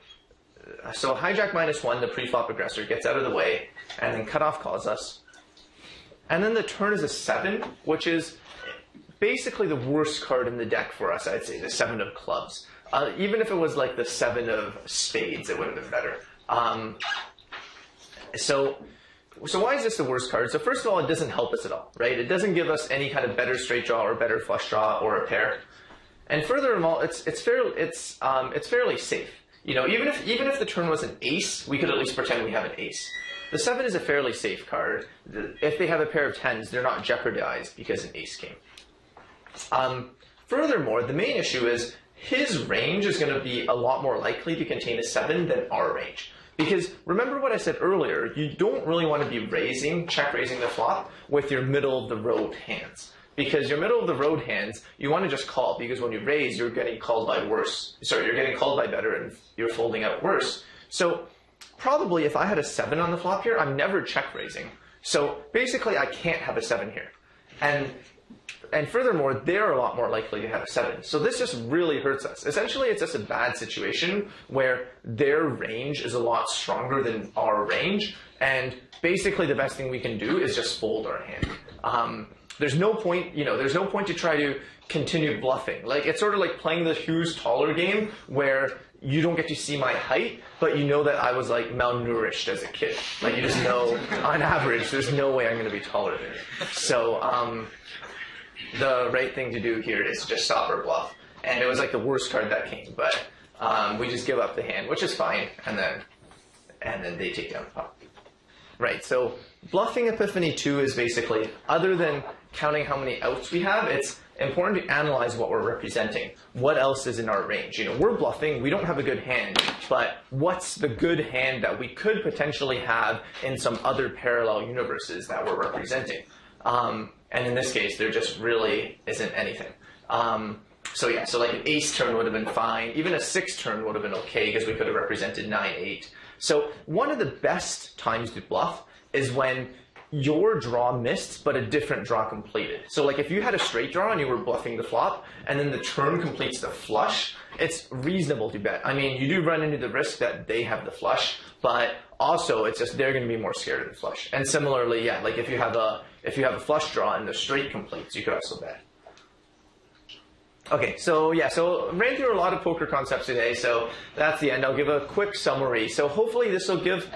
hijack -1, the pre-flop aggressor gets out of the way, and then cutoff calls us. And then the turn is a 7, which is basically the worst card in the deck for us, I'd say, the 7 of clubs. Even if it was like the 7 of spades, it would have been better. So why is this the worst card? So first of all, it doesn't help us at all, right? It doesn't give us any kind of better straight draw or better flush draw or a pair. And furthermore, it's fairly safe. Even if the turn was an ace, we could at least pretend we have an ace. The 7 is a fairly safe card. If they have a pair of 10s, they're not jeopardized because an ace came. Furthermore, the main issue is his range is going to be a lot more likely to contain a 7 than our range. Because remember what I said earlier, you don't really want to be check raising the flop with your middle of the road hands. Because your middle of the road hands, you want to just call, because when you raise, you're getting called by you're getting called by better and you're folding out worse. So probably if I had a 7 on the flop here, I'm never check raising. So basically I can't have a 7 here. And furthermore, they're a lot more likely to have a 7. So this just really hurts us. Essentially, it's just a bad situation where their range is a lot stronger than our range. And basically the best thing we can do is just fold our hand. There's no point to try to continue bluffing. Like, it's sort of like playing the who's taller game where you don't get to see my height, but you know that I was like malnourished as a kid. Like, you just know, on average, there's no way I'm going to be taller than you. So the right thing to do here is just stop or bluff. And it was like the worst card that came, but we just give up the hand, which is fine, and then they take down the pot. Right, so bluffing Epiphany 2 is basically, other than counting how many outs we have, it's important to analyze what we're representing. What else is in our range? We're bluffing, we don't have a good hand, but what's the good hand that we could potentially have in some other parallel universes that we're representing? And in this case, there just really isn't anything. So like an ace turn would have been fine. Even a 6 turn would have been okay because we could have represented 9, 8. So one of the best times to bluff is when your draw missed, but a different draw completed. So like if you had a straight draw and you were bluffing the flop, and then the turn completes the flush, it's reasonable to bet. I mean, you do run into the risk that they have the flush, but also it's just they're going to be more scared of the flush. And similarly, yeah, like if you have a flush draw and the straight completes, you could also bet. Okay, so yeah, so ran through a lot of poker concepts today. So that's the end. I'll give a quick summary. So hopefully this will give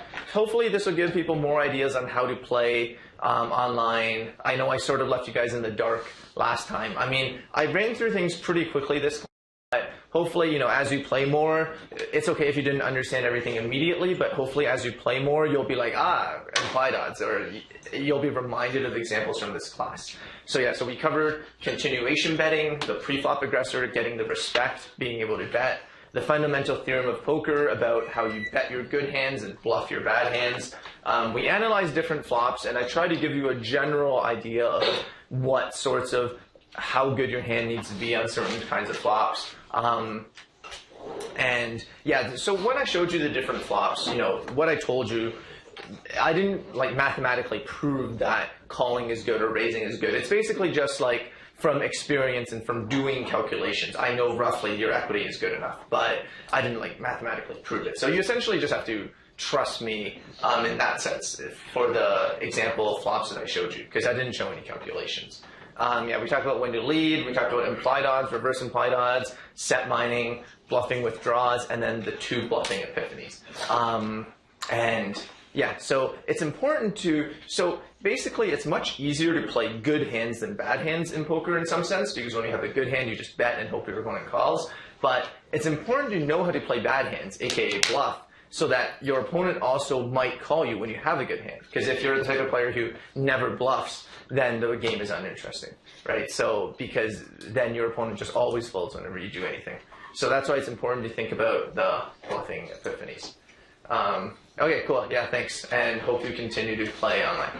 people more ideas on how to play online. I know I sort of left you guys in the dark last time. I mean, I ran through things pretty quickly this time. But hopefully, you know, as you play more, it's okay if you didn't understand everything immediately, but hopefully as you play more, you'll be like, implied odds, or you'll be reminded of examples from this class. So yeah, so we covered continuation betting, the pre-flop aggressor, getting the respect, being able to bet, the fundamental theorem of poker about how you bet your good hands and bluff your bad hands. We analyzed different flops, and I tried to give you a general idea of what sorts of how good your hand needs to be on certain kinds of flops. And yeah, so when I showed you the different flops, you know, what I told you, I didn't like mathematically prove that calling is good or raising is good. It's basically just like from experience and from doing calculations. I know roughly your equity is good enough, but I didn't like mathematically prove it. So you essentially just have to trust me in that sense for the example of flops that I showed you, because I didn't show any calculations. Yeah, we talked about when to lead, we talked about implied odds, reverse implied odds, set mining, bluffing withdraws, and then the two bluffing epiphanies. And yeah, so it's important so basically it's much easier to play good hands than bad hands in poker in some sense, because when you have a good hand, you just bet and hope your opponent calls. But it's important to know how to play bad hands, aka bluff, so that your opponent also might call you when you have a good hand. Because if you're the type of player who never bluffs, then the game is uninteresting, right? So, because then your opponent just always folds whenever you do anything. So that's why it's important to think about the bluffing epiphanies. Okay, cool. Yeah, thanks. And hope you continue to play online.